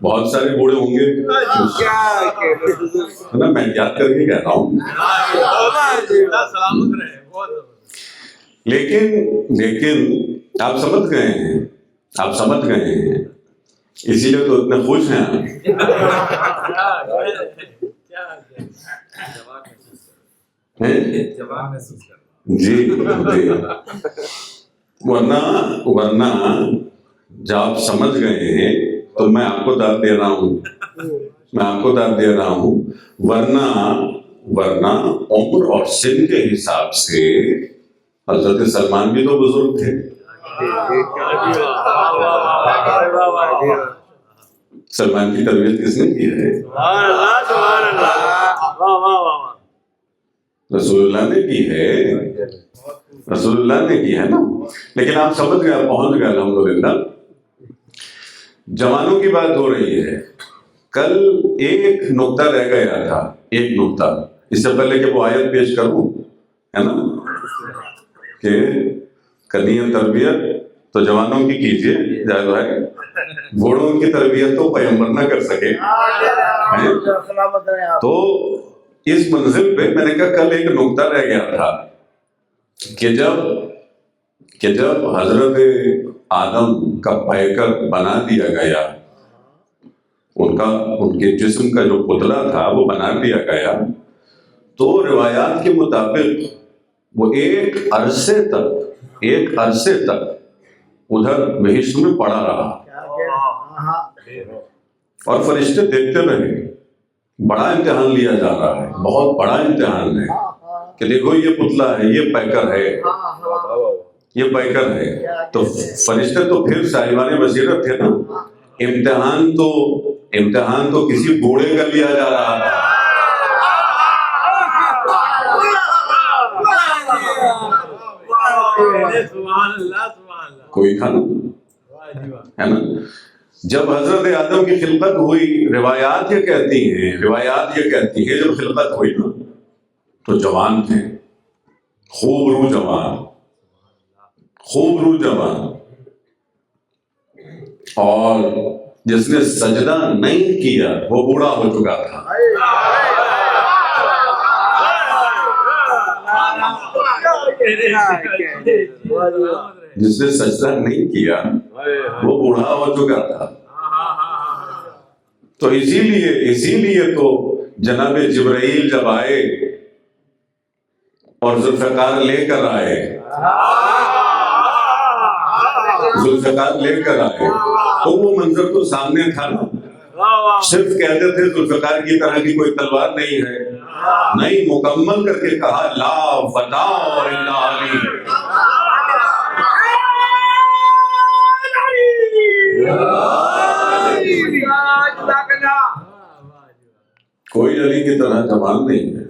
بہت سارے بوڑھے ہوں گے، کیا کہہ رہے ہیں؟ ہے نا، میں یاد کر کے کہہ رہا ہوں۔ سلامت رہے، بہت لیکن آپ سمجھ گئے ہیں، آپ سمجھ گئے ہیں، اسی لیے تو اتنے خوش ہیں جی جی، ورنہ جب آپ سمجھ گئے ہیں تو میں آپ کو داد دے رہا ہوں، میں آپ کو داد دے رہا ہوں، ورنہ عمر اور سن کے حساب سے حضرت سلمان بھی تو بزرگ تھے۔ سلمان کی تربیت کس نے کی ہے؟ رسول اللہ نے کی ہے، رسول اللہ نے کی ہے نا۔ لیکن آپ سمجھ گئے، آپ پہنچ گئے الحمدللہ۔ جوانوں کی بات ہو رہی ہے، کل ایک نقطہ رہ گیا تھا، ایک نقطہ، اس سے پہلے کہ وہ آیت پیش کروں، ہے نا، کہ کرنی ہے تربیت تو جوانوں کی کیجیے، جائز ہے، بوڑھوں کی تربیت تو پیغمبر نہ کر سکے۔ تو اس منزل پہ میں نے کہا کل ایک نقطہ رہ گیا تھا کہ جب حضرت آدم کا پیکر بنا دیا گیا، ان کے جسم کا جو پتلا تھا وہ بنا دیا گیا، تو روایات کے مطابق وہ ایک عرصے تک ادھر بہشت میں پڑا رہا، اور فرشتے دیکھتے رہے۔ بڑا امتحان لیا جا رہا ہے، بہت بڑا امتحان ہے کہ دیکھو یہ پتلا ہے، یہ پیکر ہے، یہ پیکر ہے۔ تو فرشتے تو پھر صاحبان بصیرت تھے نا، امتحان تو کسی بوڑھے کا لیا جا رہا تھا۔ کوئی تھا نا، ہے نا۔ جب حضرت آدم کی خلقت ہوئی، روایات یہ کہتی ہیں جب خلقت ہوئی نا تو جوان تھے، خوب رو جوان، اور جس نے سجدہ نہیں کیا وہ بوڑھا ہو چکا تھا۔ جس نے سجدہ نہیں کیا وہ بوڑھا ہو چکا تھا۔ تو اسی لیے تو جناب جبرائیل جب آئے اور ذوالفقار لے کر آئے تو وہ منظر تو سامنے تھا نا۔ صرف کہتے تھے ذوالفقار کی طرح کی کوئی تلوار نہیں ہے، نہیں، مکمل کر کے کہا لا فتح الا علی۔ کوئی علی کی طرح جوان نہیں ہے۔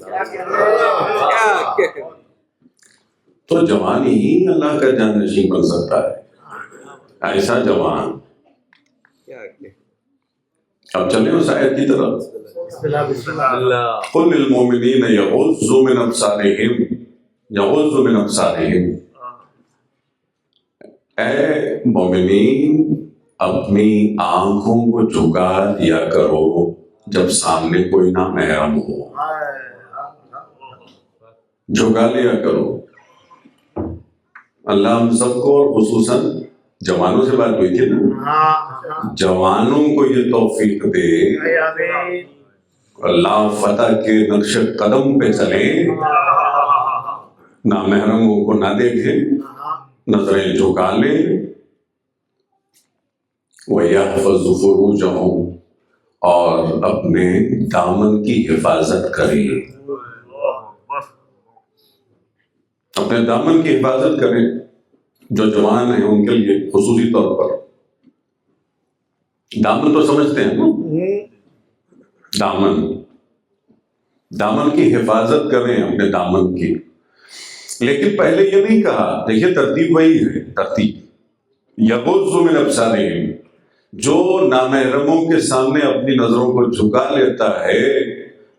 تو جوان ہی اللہ کا جانشین بن سکتا ہے، ایسا جوان۔ اب چلیں اس آیت کی طرف۔ قل للمؤمنین یغضوا من ابصارہم، اے مومنین اپنی آنکھوں کو جھکا دیا کرو جب سامنے کوئی نامحرم ہو، جھکا لیا کرو۔ اللہ ہم سب کو، اور خصوصاً جوانوں سے بات ہوئی تھی نا، جوانوں کو یہ توفیق دے، اللہ فتح کے نقش قدم پہ چلیں، نامحرموں کو نہ دیکھیں، نظریں جھکا لیں، وَيَحْفَظُ فُرُوجَهُمْ، اور اپنے دامن کی حفاظت کریں، اپنے دامن کی حفاظت کریں۔ جو جوان ہیں ان کے لیے خصوصی طور پر دامن تو سمجھتے ہیں نا، دامن کی حفاظت کریں، اپنے دامن کی۔ لیکن پہلے یہ نہیں کہا، دیکھیے ترتیب وہی ہے، ترتیب یغض من ابصارہم، جو نامحرموں کے سامنے اپنی نظروں کو جھکا لیتا ہے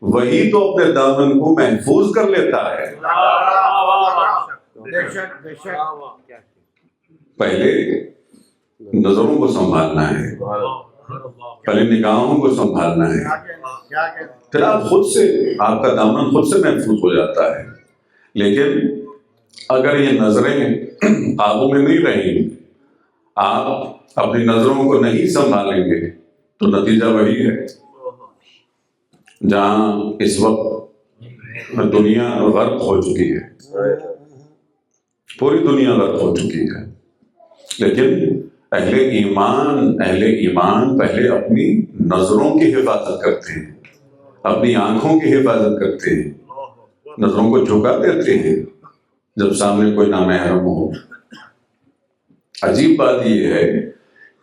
وہی تو اپنے دامن کو محفوظ کر لیتا ہے۔ پہلے نظروں کو سنبھالنا ہے، پہلے نگاہوں کو سنبھالنا ہے، پھر آپ خود سے، آپ کا دامن خود سے محفوظ ہو جاتا ہے۔ لیکن اگر یہ نظریں قابو میں نہیں رہیں، آپ اپنی نظروں کو نہیں سنبھالیں گے تو نتیجہ وہی ہے جہاں اس وقت دنیا غرق ہو چکی ہے، پوری دنیا غرق ہو چکی ہے۔ لیکن اہل ایمان پہلے اپنی نظروں کی حفاظت کرتے ہیں، اپنی آنکھوں کی حفاظت کرتے ہیں، نظروں کو جھکا دیتے ہیں جب سامنے کوئی نامحرم ہو۔ عجیب بات یہ ہے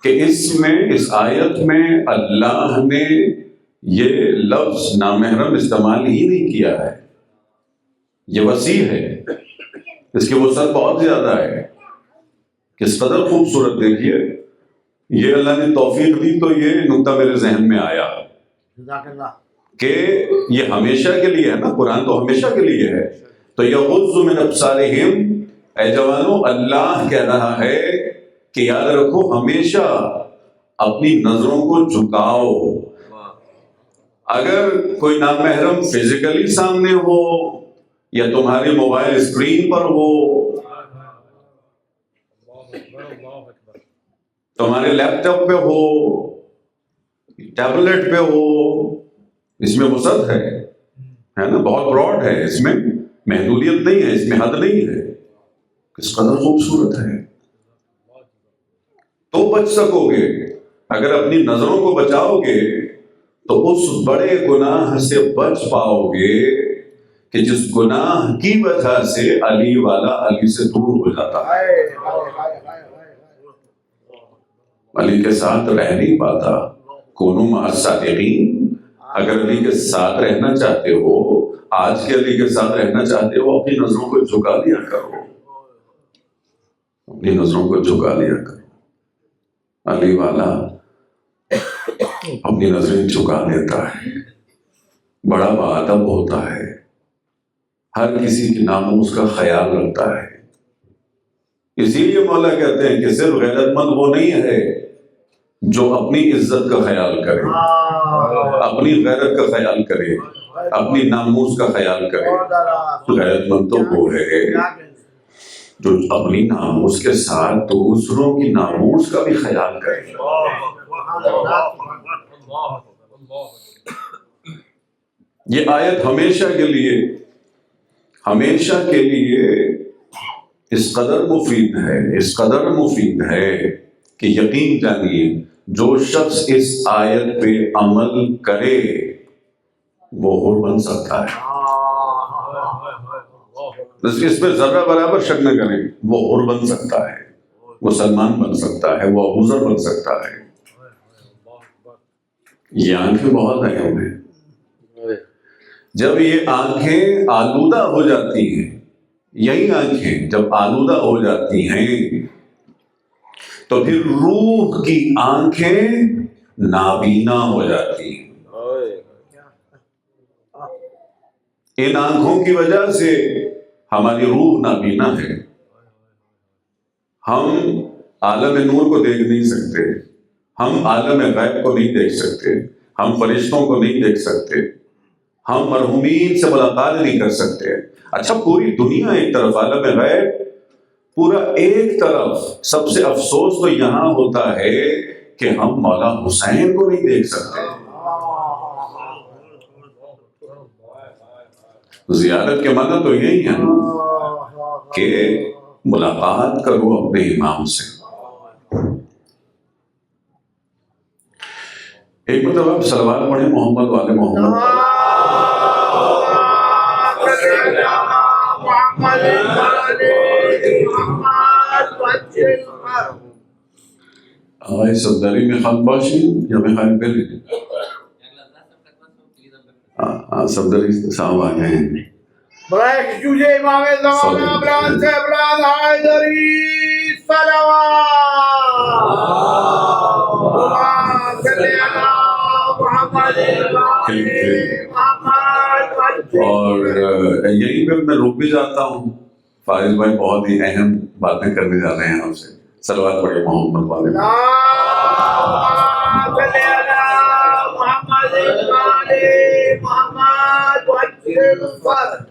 کہ اس آیت میں اللہ نے یہ لفظ نامحرم استعمال ہی نہیں کیا ہے۔ یہ وسیع ہے، اس کی وسعت بہت زیادہ ہے۔ کس قدر خوبصورت، دیکھیے، یہ اللہ نے توفیق دی تو یہ نقطہ میرے ذہن میں آیا کہ یہ ہمیشہ کے لیے ہے نا، قرآن تو ہمیشہ کے لیے ہے۔ تو یغض من ابصارہم، اے جوانوں، اللہ کہہ رہا ہے کہ یاد رکھو ہمیشہ اپنی نظروں کو جھکاؤ۔ اگر کوئی نامحرم فزیکلی سامنے ہو یا تمہاری موبائل اسکرین پر ہو، تمہارے لیپ ٹاپ پہ ہو، ٹیبلٹ پہ ہو، اس میں وسعت ہے نا، بہت براڈ ہے، اس میں محدودیت نہیں ہے، اس میں حد نہیں ہے۔ کس قدر خوبصورت ہے، تو بچ سکو گے۔ اگر اپنی نظروں کو بچاؤ گے تو اس بڑے گناہ سے بچ پاؤ گے کہ جس گناہ کی وجہ سے علی والا علی سے دور ہو جاتا ہے، علی کے ساتھ رہ نہیں پاتا۔ کونوا مع الصادقین، اگر علی کے ساتھ رہنا چاہتے ہو، آج کے علی کے ساتھ رہنا چاہتے ہو، اپنی نظروں کو جھکا لیا کرو، اپنی نظروں کو جھکا لیا کرو۔ علی والا اپنی نظریں جھکا دیتا ہے، بڑا باادب ہوتا ہے، ہر کسی کی ناموس کا خیال رکھتا ہے۔ اسی لیے مولا کہتے ہیں کہ صرف غیرت مند وہ نہیں ہے جو اپنی عزت کا خیال کرے، اپنی غیرت کا خیال کرے، اپنی ناموس کا خیال کرے۔ غیرت مند تو وہ ہے جو اپنی ناموس کے ساتھ دوسروں کی ناموس کا بھی خیال کرے۔ یہ آیت ہمیشہ کے لیے اس قدر مفید ہے کہ یقین جانیے جو شخص اس آیت پہ عمل کرے وہ حور بن سکتا ہے۔ اس پہ ذرہ برابر شک نہ کریں، وہ حور بن سکتا ہے، وہ سلمان بن سکتا ہے، وہ ابوذر بن سکتا ہے۔ یہ آنکھیں بہت اہم ہیں۔ جب یہ آنکھیں آلودہ ہو جاتی ہیں، یہی آنکھیں جب آلودہ ہو جاتی ہیں تو پھر روح کی آنکھیں نابینا ہو جاتی ہیں۔ ان آنکھوں کی وجہ سے ہماری روح نابینا ہے، ہم عالم نور کو دیکھ نہیں سکتے، ہم عالم غیب کو نہیں دیکھ سکتے، ہم فرشتوں کو نہیں دیکھ سکتے، ہم مرحومین سے ملاقات نہیں کر سکتے۔ اچھا، پوری دنیا ایک طرف، عالم غیب پورا ایک طرف، سب سے افسوس تو یہاں ہوتا ہے کہ ہم مولا حسین کو نہیں دیکھ سکتے۔ زیارت کے معنی تو یہی ہے کہ ملاقات کرو اپنے امام سے۔ ایک مرتبہ صلوات پڑھیں محمد والے محمد۔ آئے صدری میں خان باشی یا میں خان پہلے؟ صدری صاحب آ گئے ہیں۔ برائے جوجے امام زمان ابراہیم سے ابراہیم حیدری صلوات اور یہیں پہ میں رک بھی جاتا ہوں فائز بھائی بہت ہی اہم باتیں کرنے جا رہے ہیں آپ سے. صلوات پڑھیے محمد والے.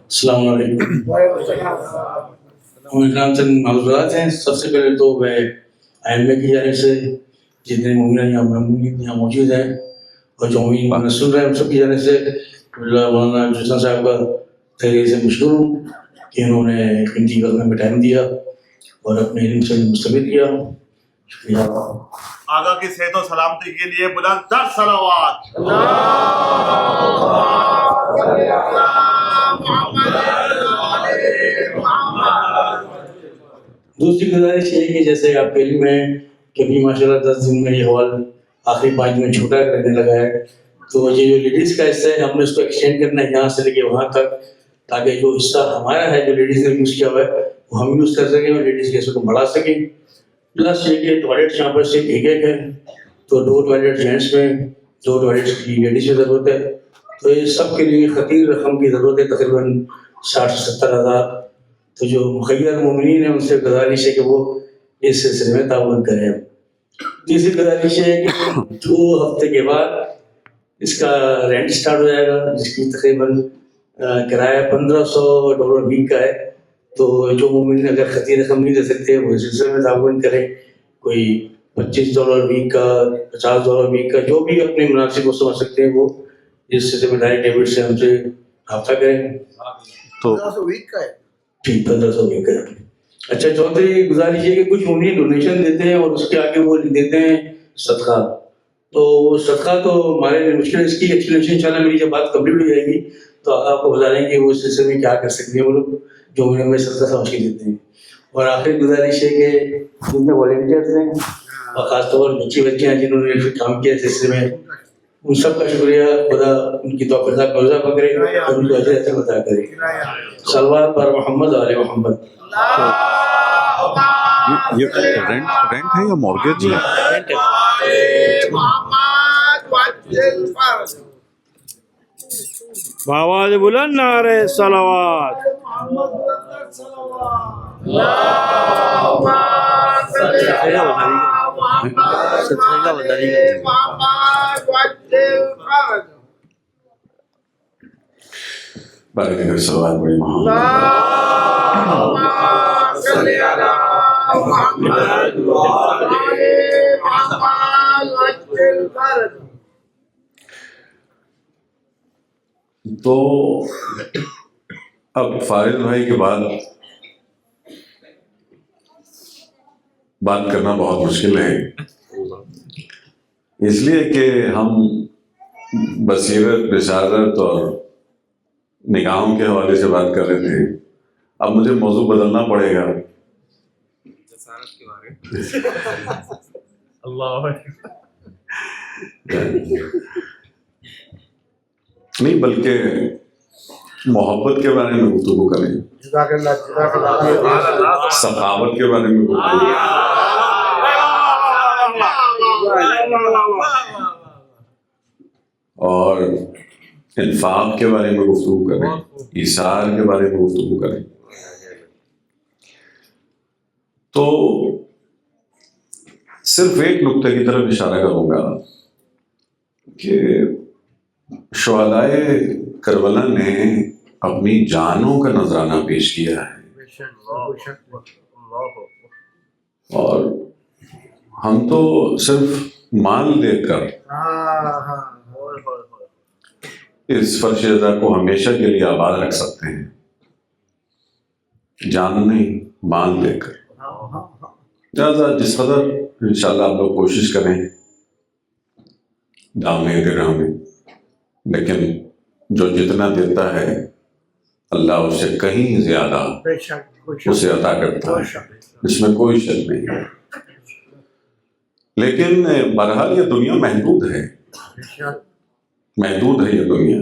السلام علیکم. چند معذورات ہیں. سب سے پہلے تو میں ائمہ کی جانب سے جتنے مومنین یہاں موجود ہیں اور جو مومنین سن رہے ہیں ان سب کی جانب سے مولانا جوسن صاحب کا تحریر سے مشکور ہوں کہ انہوں نے قیمتی وقت میں ٹائم دیا اور اپنے علم سے مستفید کیا. شکریہ. آقا کی صحت و سلامتی کے لیے بلند تر صلوات. دوسری گزارش یہ ہے کہ جیسے آپ کے علم میں کہ ابھی ماشاء اللہ 10 دن میں یہ ہال آخری 5 دن چھوٹا کرنے لگا ہے, تو یہ جو لیڈیز کا حصہ ہے ہم نے اس کو ایکسٹینڈ کرنا ہے یہاں سے لے کے وہاں تک, تاکہ جو حصہ ہمارا ہے جو لیڈیز نے یوز کیا ہوا ہے وہ ہم یوز کر سکیں اور لیڈیز کے حصے کو بڑھا سکیں. پلس یہ کہ ٹوائلٹ یہاں پر صرف ایک ہے, تو 2 ٹوائلٹ جینٹس میں 2 ٹوائلٹ کی لیڈیز میں ضرورت ہے. تو یہ سب کے لیے خطیر رقم کی ضرورت ہے, تقریباً 60 سے 70 ہزار. تو جو مخیر مومنین ہیں ان سے گزارش ہے کہ وہ اس سلسلے میں تعاون کریں. تیسری گزارش ہے کہ 2 ہفتے کے بعد اس کا رینٹ اسٹارٹ ہو جائے گا, جس کی تقریباً کرایہ $1500 ویک کا ہے. تو جو مومن اگر خطیر رقم نہیں دے سکتے وہ اس سلسلے میں تعاون کریں. کوئی $25 ویک کا, $50 ویک کا, جو بھی اپنے مناسب کو سمجھ سکتے ہیں وہ اس سلسلے میں ڈائریکٹ ڈیبٹ سے ہم سے رابطہ کریں. تو 1500 ویک کا ہے. ٹھیک, 1500 ویک کا. اچھا, چوتھی گزارش یہ کہ کچھ مومن ڈونیشن دیتے ہیں اور اس کے آگے وہ دیتے ہیں صدقہ. تو وہ صدقہ تو ہمارے لیے مشکل ہے. اس کی ایکسپلینیشن انشاءاللہ میری جب بات کمپلیٹ ہو جائے گی تو آپ کو بتا دیں گے وہ اس سلسلے میں کیا کر سکتے ہیں وہ لوگ جو ہمیں صدقہ سمجھ کے دیتے ہیں. اور آخری گزارش ہے کہ جن میں والنٹیئرس ہیں اور خاص طور پر بچے ہیں جنہوں نے کام کیا اس سلسلے میں, ان سب کا شکریہ. خدا ان کی توفیقات کو اضافہ کرے اور ان کو اجر عطا کرے. صلوات پر محمد و آل محمد. یہ رینٹ ہے یا مورگیج ہے؟ آواز بلند نعرہ صلوات. بارے صلوات بڑی محمد. تو اب فارغ بھائی کے بعد بات کرنا بہت مشکل ہے, اس لیے کہ ہم بصیرت, بشارت اور نگاہوں کے حوالے سے بات کر رہے تھے. اب مجھے موضوع بدلنا پڑے گا. اللہ نہیں, بلکہ محبت کے بارے میں گفتگو کریں, سخاوت کے بارے میں گفتگو کریں, اور انفاق کے بارے میں گفتگو کریں, ایثار کے بارے میں گفتگو کریں. تو صرف ایک نقطے کی طرف اشارہ کروں گا کہ شہدائے کربلا نے اپنی جانوں کا نذرانہ پیش کیا ہے, اور ہم تو صرف مال دے کر اس فرش ازا کو ہمیشہ کے لیے آباد رکھ سکتے ہیں, جان نہیں مال دے کر. لہٰذا جس قدر انشاءاللہ آپ لوگ کوشش کریں دام نہیں درہم میں, لیکن جو جتنا دیتا ہے اللہ اسے کہیں زیادہ اسے عطا کرتا ہے, اس میں کوئی شک نہیں ہے. لیکن بہرحال یہ دنیا محدود ہے, محدود ہے یہ دنیا.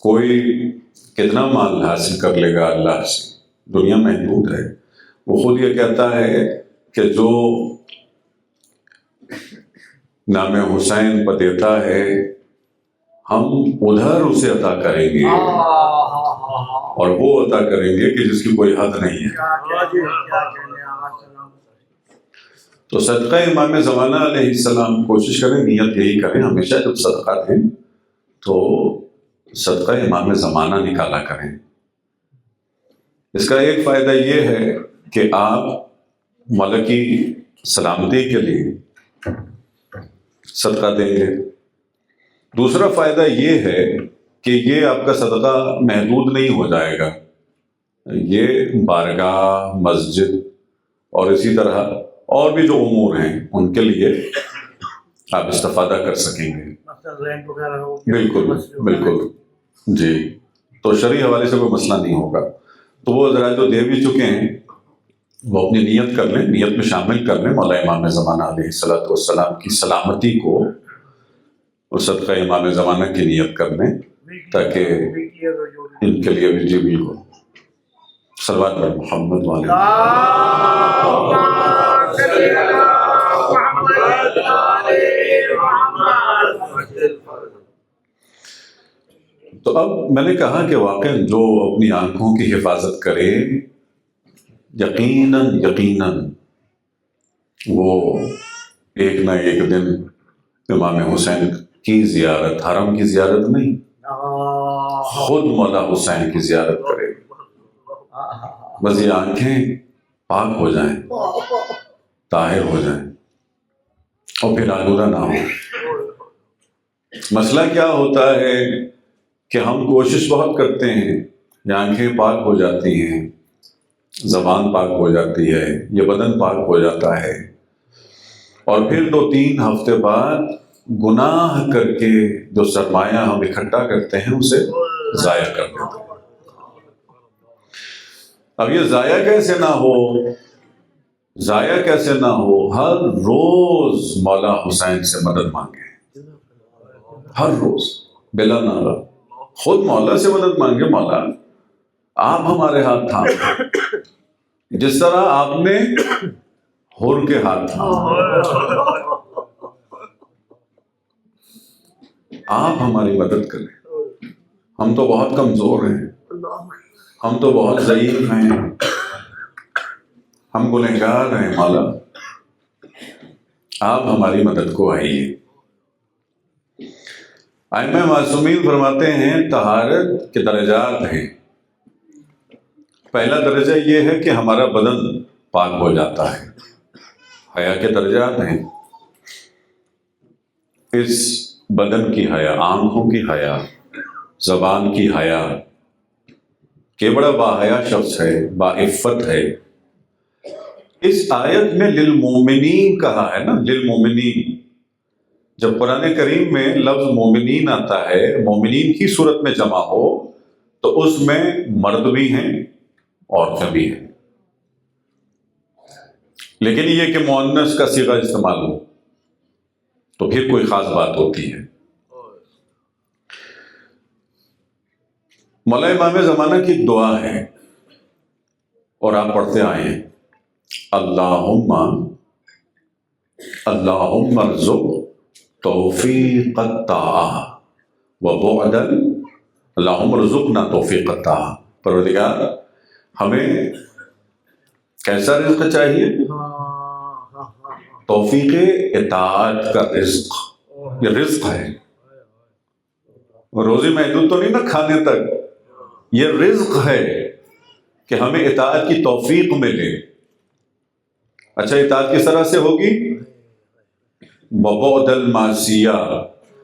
کوئی کتنا مال حاصل کر لے گا اللہ سے, دنیا محدود ہے. وہ خود یہ کہتا ہے کہ جو نام حسین پر دیتا ہے ہم ادھر اسے عطا کریں گے. اور وہ عطا کریں گے کہ جس کی کوئی حد نہیں ہے۔ تو صدقہ امام زمانہ علیہ السلام کوشش کریں، نیت یہی کریں ہمیشہ جب صدقہ دیں تو صدقہ امام زمانہ نکالا کریں۔ اس کا ایک فائدہ یہ ہے کہ آپ ملکی سلامتی کے لیے صدقہ دیں گے۔ دوسرا فائدہ یہ ہے کہ یہ آپ کا صدقہ محدود نہیں ہو جائے گا، یہ بارگاہ، مسجد اور اسی طرح اور بھی جو امور ہیں ان کے لیے آپ استفادہ کر سکیں گے۔ بالکل بالکل جی، تو شرعی حوالے سے کوئی مسئلہ نہیں ہوگا۔ تو وہ حضرات جو دے بھی چکے ہیں وہ اپنی نیت کر لیں، نیت میں شامل کر لیں مولا امام زمانہ علیہ السلام کی سلامتی کو، اور صدقہ امام زمانہ کی نیت کر لیں تاکہ ان کے لیے بھی جی بالکل صلوات پر محمد والے تو اب میں نے کہا کہ واقعاً جو اپنی آنکھوں کی حفاظت کرے یقیناً وہ ایک نہ ایک دن امام حسین کی زیارت، حرم کی زیارت نہیں، خود مولا حسین کی زیارت کرے۔ بس یہ آنکھیں پاک ہو جائیں، طاہر ہو جائیں اور پھر آلودہ نہ ہو۔ مسئلہ کیا ہوتا ہے کہ ہم کوشش بہت کرتے ہیں، یہ آنکھیں پاک ہو جاتی ہیں، زبان پاک ہو جاتی ہے، یہ بدن پاک ہو جاتا ہے، اور پھر 2-3 ہفتے بعد گناہ کر کے جو سرمایہ ہم اکٹھا کرتے ہیں اسے ضائع کر دیتے ہیں۔ اب یہ ضائع کیسے نہ ہو، ضائع کیسے نہ ہو، ہر روز مولا حسین سے مدد مانگے، ہر روز بلا ناغہ خود مولا سے مدد مانگے، مولا آپ ہمارے ہاتھ تھامے جس طرح آپ نے حر کے ہاتھ تھامے، آپ ہماری مدد کریں، ہم تو بہت کمزور ہیں، ہم تو بہت ضعیف ہیں، ہم گنہگار ہیں، مولا آپ ہماری مدد کو آئیے۔ ائمہ معصومین فرماتے ہیں طہارت کے درجات ہیں۔ پہلا درجہ یہ ہے کہ ہمارا بدن پاک ہو جاتا ہے، حیا کے درجات ہیں، اس بدن کی حیا، آنکھوں کی حیا، زبان کی حیا، کہ بڑا باحیا شخص ہے، باعفت ہے۔ اس آیت میں للمومنین کہا ہے نا، للمومنین۔ جب قرآن کریم میں لفظ مومنین آتا ہے، مومنین کی صورت میں جمع ہو تو اس میں مرد بھی ہیں عورتیں بھی ہیں، لیکن یہ کہ مؤنث کا صیغہ استعمال ہو تو پھر کوئی خاص بات ہوتی ہے۔ مولا امام زمانہ کی ایک دعا ہے اور آپ پڑھتے آئے ہیں، اللہم ارزق توفیق الطاعہ وبعد اللہم ارزقنا توفیق الطاعہ۔ پروردگار ہمیں کیسا رزق چاہیے؟ توفیق اطاعت کا رزق، یہ رزق ہے، روزی محدود تو نہیں نا کھانے تک، یہ رزق ہے کہ ہمیں اطاعت کی توفیق ملے۔ اچھا اطاعت کس طرح سے ہوگی؟ وبعد المعصیہ،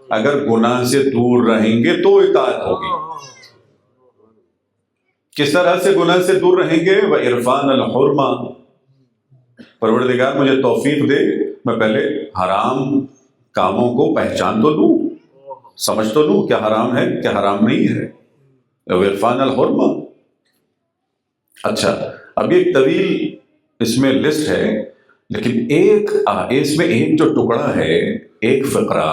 اگر گناہ سے دور رہیں گے تو اطاعت ہوگی۔ کس طرح سے گناہ سے دور رہیں گے؟ وعرفان الحرمہ، پروردگار مجھے توفیق دے، میں پہلے حرام کاموں کو پہچان تو لوں، سمجھ تو لوں کیا حرام ہے کیا حرام نہیں ہے، وعرفان الحرمہ۔ اچھا اب ایک طویل اس میں لسٹ ہے، لیکن اس میں ایک جو ٹکڑا ہے، ایک فقرہ،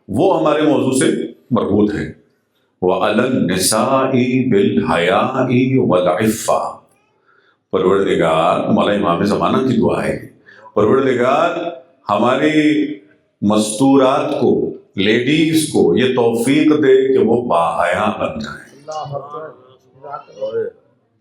وہ ہمارے موضوع سے مربوط ہے۔ وَعَلَى النِّسَاءِ بِالْحَيَاءِ وَالْعِفَّةِ، پروردگار مولا امام زمانہ کی دعا ہے، پروردگار ہماری مستورات کو، لیڈیز کو یہ توفیق دے کہ وہ باحیا بن جائیں۔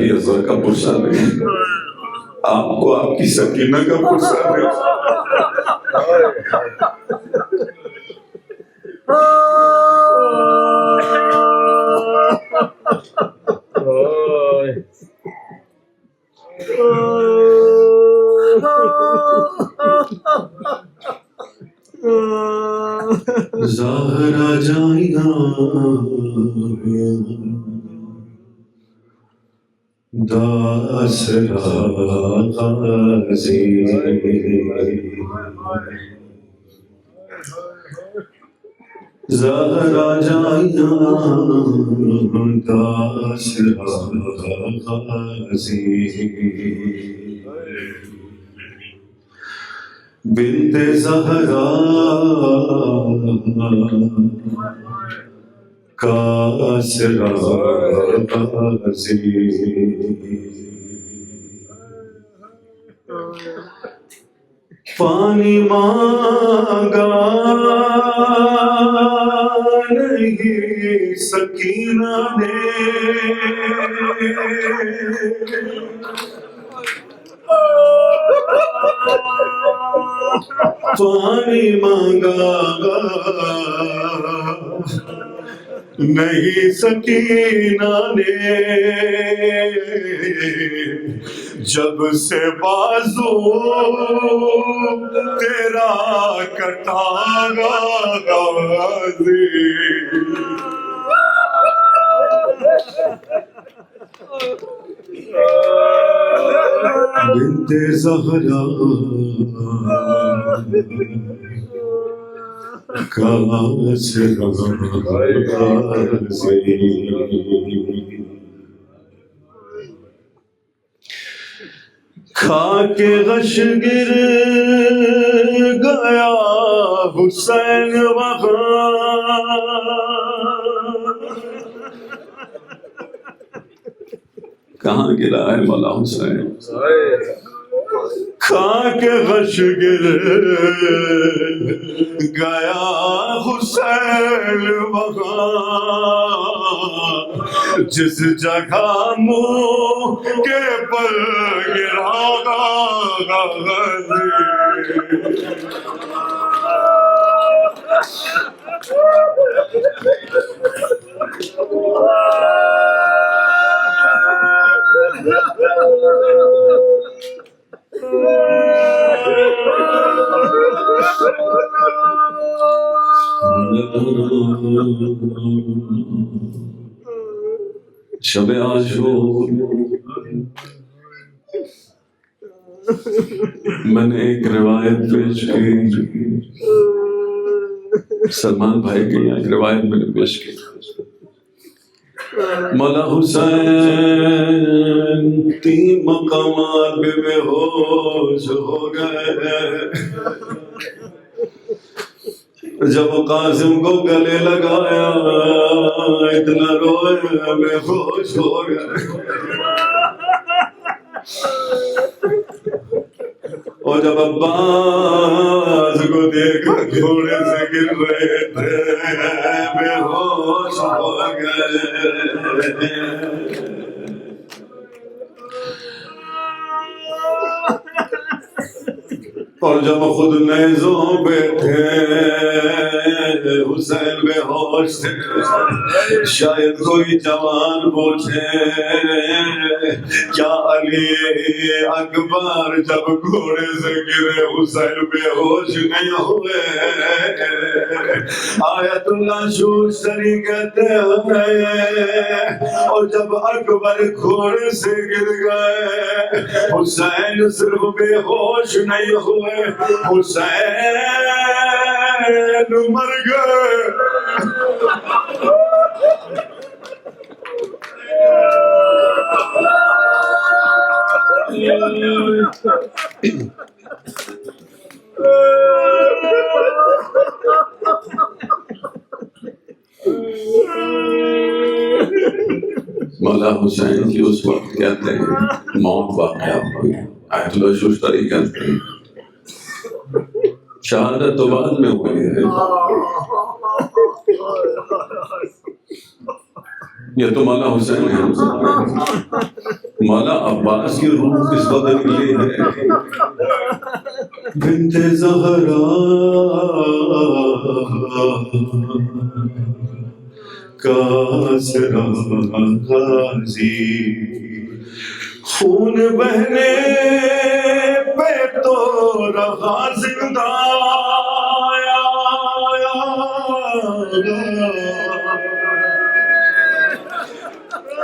علی اصغر کا پرسہ نہیں، آپ کو آپ کی سکینہ کا پرسہ نہیں۔ زہرا جائیاں داسرا غازی، زہرا جائیاں داسرا غازی، بنت زہرا کاسرا غازی، پانی مانگا نہیں سکینہ نے، پانی مانگا نہیں سکینہ نے، جب سے بازو تیرا کٹا غازی، بنت زہرا کاسرا غازی، کھا کے غش گر گیا حسین وہاں، کہاں گرا ہے مولا حسین؟ کھا کے غش گر گیا حسین وہاں، جس جگہ منہ کے پر گرا غازی، شب عاشور میں نے ایک روایت پیش کی، سلمان بھائی کی ایک روایت میں نے پیش کی، مولا حسین 3 مقامات پہ بے ہوش ہو گئے، جب قاسم کو گلے لگایا اتنا روئے بے ہوش ہو گئے، اور جب عباس کو دیکھا گھوڑے سے گر رہے تھے بے ہوش ہو گئے، اور جب خود نیزوں پہ تھے حسین بے ہوش تھے، شاید کوئی جوان پوچھے کیا علی اکبر جب گھوڑے سے گرے حسین بے ہوش نہیں ہوئے؟ آیت اللہ شوشتری کہتے ہیں اور جب اکبر گھوڑے سے گر گئے حسین صرف بے ہوش نہیں ہوئے، حسین مر گئے۔ مولا حسین کی اس وقت کہتے ہیں موت واقعہ ہوئی، آیت اللہ شوشتری کہتے ہیں شہادت تو بعد میں ہوئی ہے، یہ تو مولا حسین ہے۔ مولا عباس کی روح کس بدن کے ہے بنت زہرا کاسرا غازی خون بہنے پہ تو رہا زندہ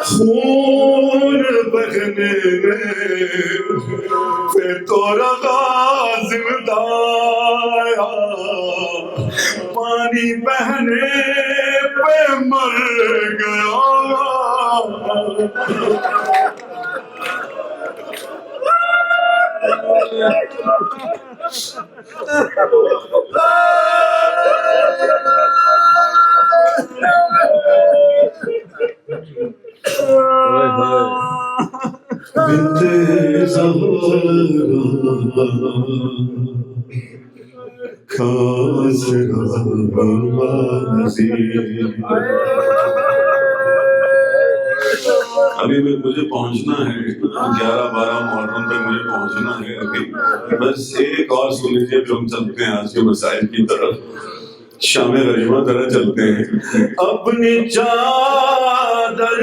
خون بہنے پہ تو رہا زندہ پانی بہنے پہ مر گیا بنت زہرا کاسرا غازی. ابھی مجھے پہنچنا ہے 11-12 محرم تک مجھے پہنچنا ہے ابھی. بس ایک اور سن لیجیے پھر ہم چلتے ہیں آج کے مسائل کی طرف. شام غریبہ طرح چلتے ہیں. اپنی چادر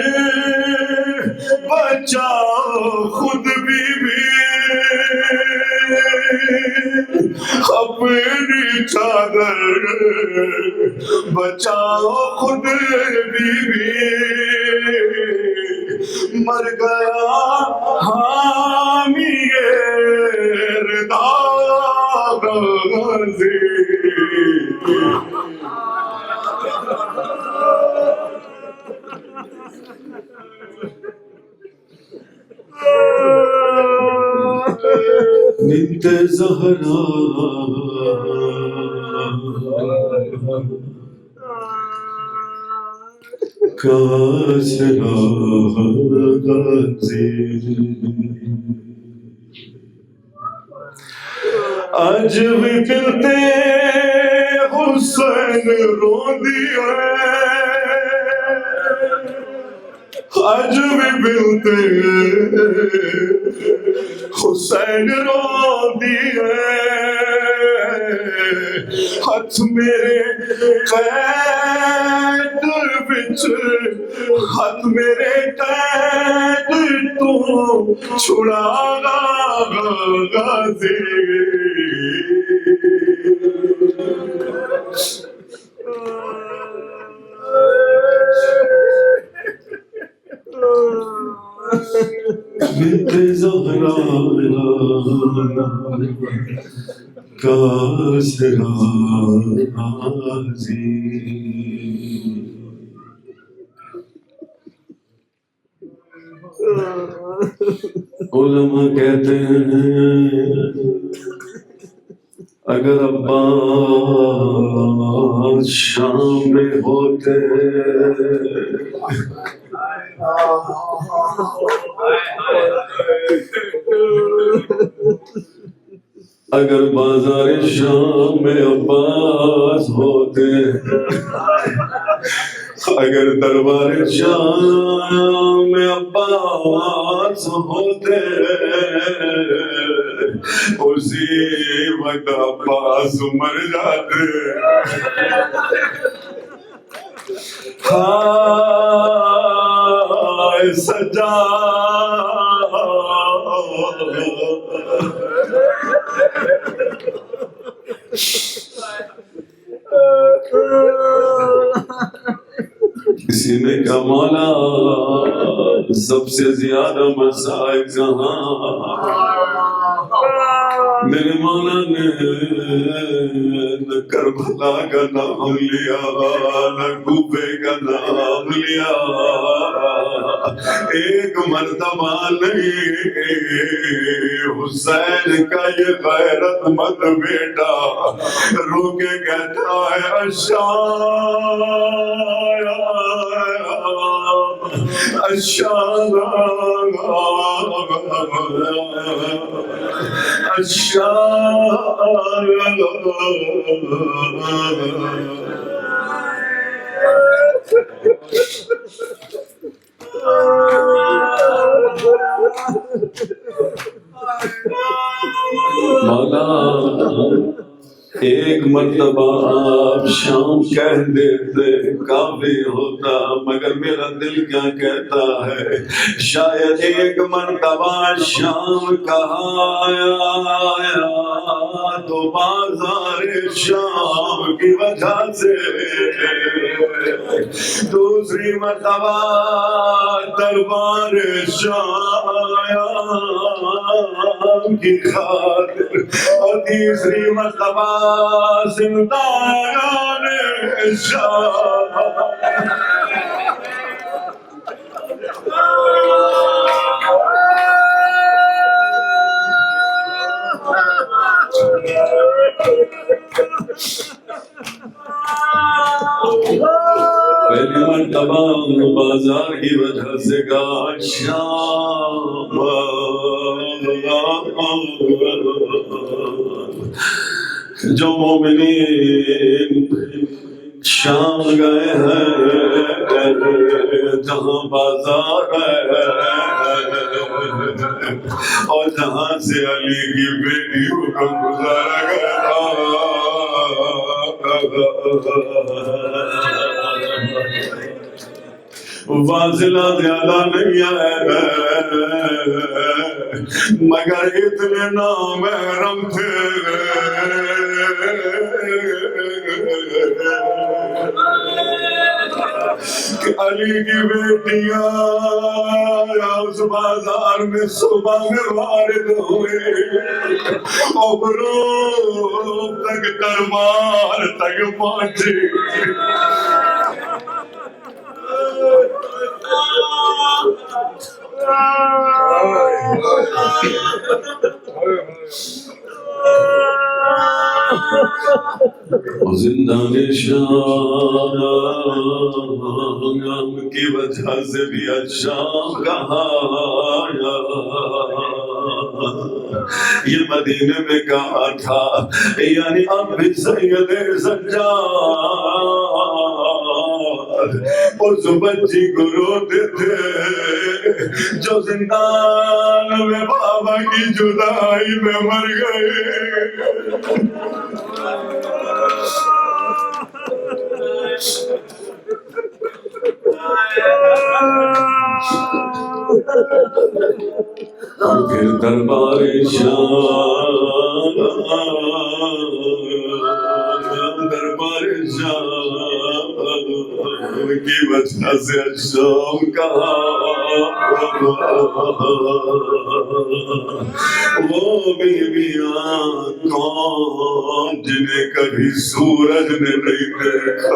بچاؤ خود بھی اپنی چادر بچاؤ خود بھی مر گیا حامی رضا غازی. بنت زہرا کاسرا غازی. آج بھی ملتے حسین رو دیا آج بھی ملتے حسین رو دیے ہاتھ میرے قید بچ ہاتھ میرے قید تو چھڑا غازی. بنت زہرا کاسرا غازی. علماء کہتے ہیں اگر عباس شام میں ہوتے اگر بازار شام میں عباس ہوتے اگر دربار شام میں عباس ہوتے اسی وقت عباس مر جاتے. ہائے سجاد کسی نے کہا مولا سب سے زیادہ مصائب کہاں؟ میرے مولا نے نہ کربلا کا نام لیا نہ کوفے کا نام لیا. ایک مرتبہ نہیں حسین کا یہ غیرت مند بیٹا رو کے کہتا ہے مولا ایک مرتبہ آپ شام کہہ دیتے کافی ہوتا، مگر میرا دل کیا کہتا ہے شاید ایک مرتبہ شام کہایا تو بازار شام کی وجہ سے، دوسری مرتبہ دربار شام کی خاطر، اور تیسری مرتبہ زندان شام۔ پہلی مرتبہ بازار کی وجہ سے گا شام، جو مومنین شام گئے ہیں جہاں بازار ہے اور جہاں سے علی کی بیٹیوں کو گزارا گیا، واصلہ زیادہ نہیں ہے مگر اتنے نامحرم تھے کہ علی کی بیٹیاں اس بازار میں صبح میں وارد ہوئے، ابرو تک دربار تک پہنچے۔ زندان شام کی وجہ سے بھی شام کہا، یہ مدینے میں کہا تھا، یعنی اب بھی سید سجاد اس بچی کو روتے تھے جو زندان میں بابا کی جدائی میں مر گئے۔ پھر دربار شام، دربار شام کی وجہ سے شام کہا، وہ بیویاں کون جنہیں کبھی سورج نے نہیں دیکھا،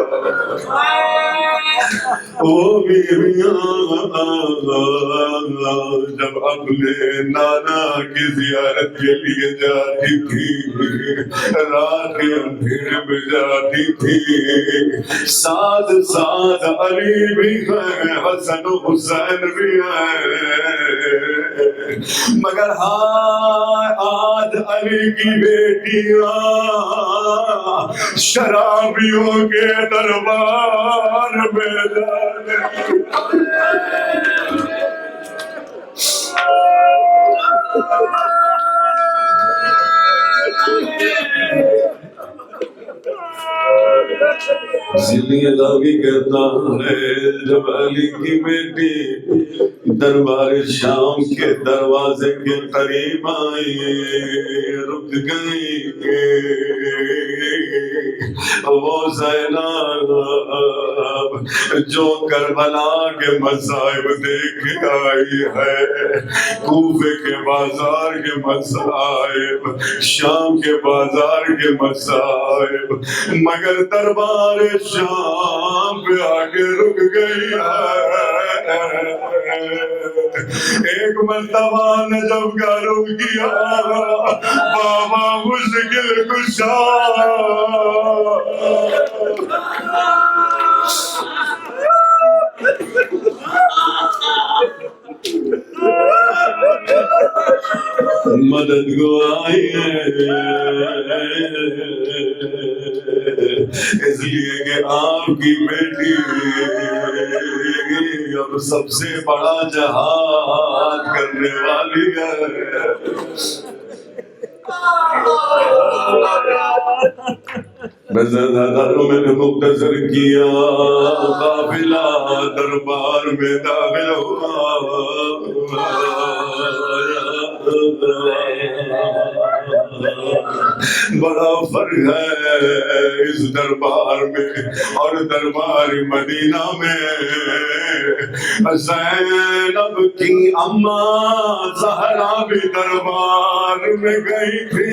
وہ بیویاں جب اپنے نانا کی زیارت کے لیے جاتی تھی، رات کے اندھیرے میں جاتی تھی، ساتھ ساتھ علی بھی ہے، حسن و حسین بھی ہے، مگر ہائے آج علی کی بیٹیاں شرابیوں کے دربار میں جانے ذلی لاغی کہتا ہے جب علی کی بیٹی دربار شام کے دروازے کے قریب آئی، رک گئی، وہ زینب جو کربلا کے مصائب دیکھ کے آئی ہے، کوفے کے بازار کے مصائب، شام کے بازار کے مصائب، مگر دربار شام پہ آگے رک گئی ہے۔ ایک مرتبہ نے جب کا رک گیا، بابا مشکل کشا مدد کو آئی ہے، اس لیے کہ آپ کی بیٹی اب سب سے بڑا جہاد کرنے والی ہے. میں نے مختصر کیا قافلہ دربار میں داخل ہوا. بڑا فرق ہے اس دربار میں اور دربار مدینہ میں. زینب کی اماں زہرا بھی دربار میں گئی تھی.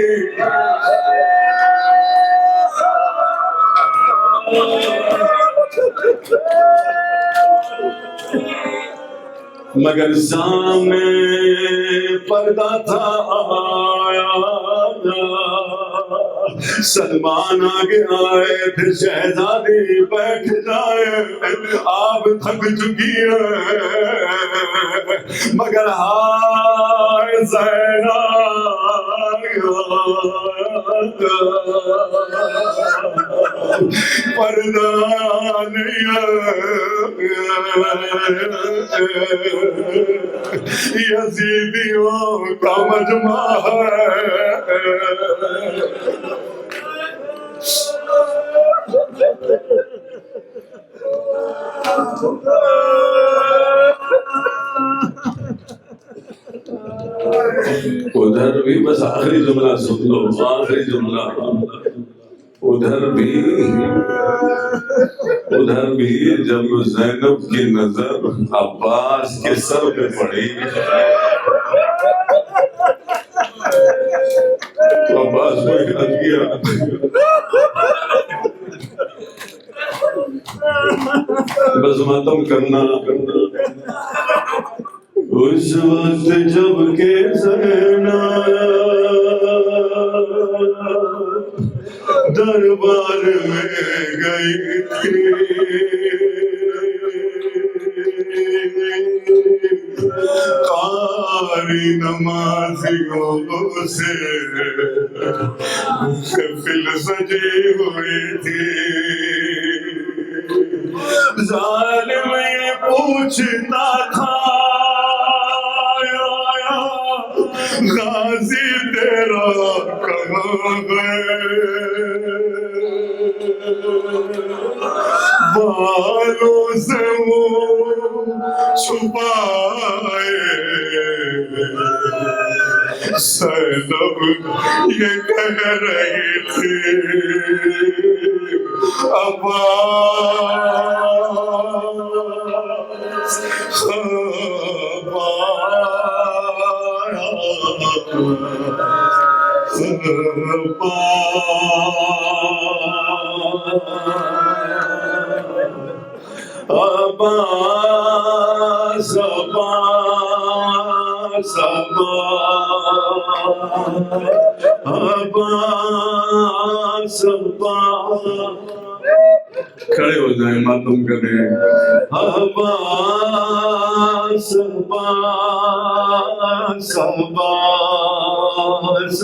مگر سامنے پردہ تھا آیا. سلمان آگے آئے تھے شہزادی بیٹھ جائے آپ تھک چکی ہے. مگر ہائے زینب پردہ نہیں ہے. یزیدیوں کا مجمع ہے. ادھر بھی بس آخری جملہ سن لو. آخری جملہ ادھر بھی جب زینب کی نظر عباس کے سر پہ پڑی تو عباس کو یاد کیا بس ماتم کرنا. اس وقت جب کہ زینب دربار میں گئی تھی قاری نمازیوں سے محفل سجی ہوئی تھی. ظالم یہ پوچھتا تھا غازی تیرا کہاں گئے. بالوں سے وہ چھپائے زینب یہ کہہ رہی تھی عباس عباس عباس عباس عباس. کھڑے ہو جائیں ماتم کریں. عباس عباس عباس عباس.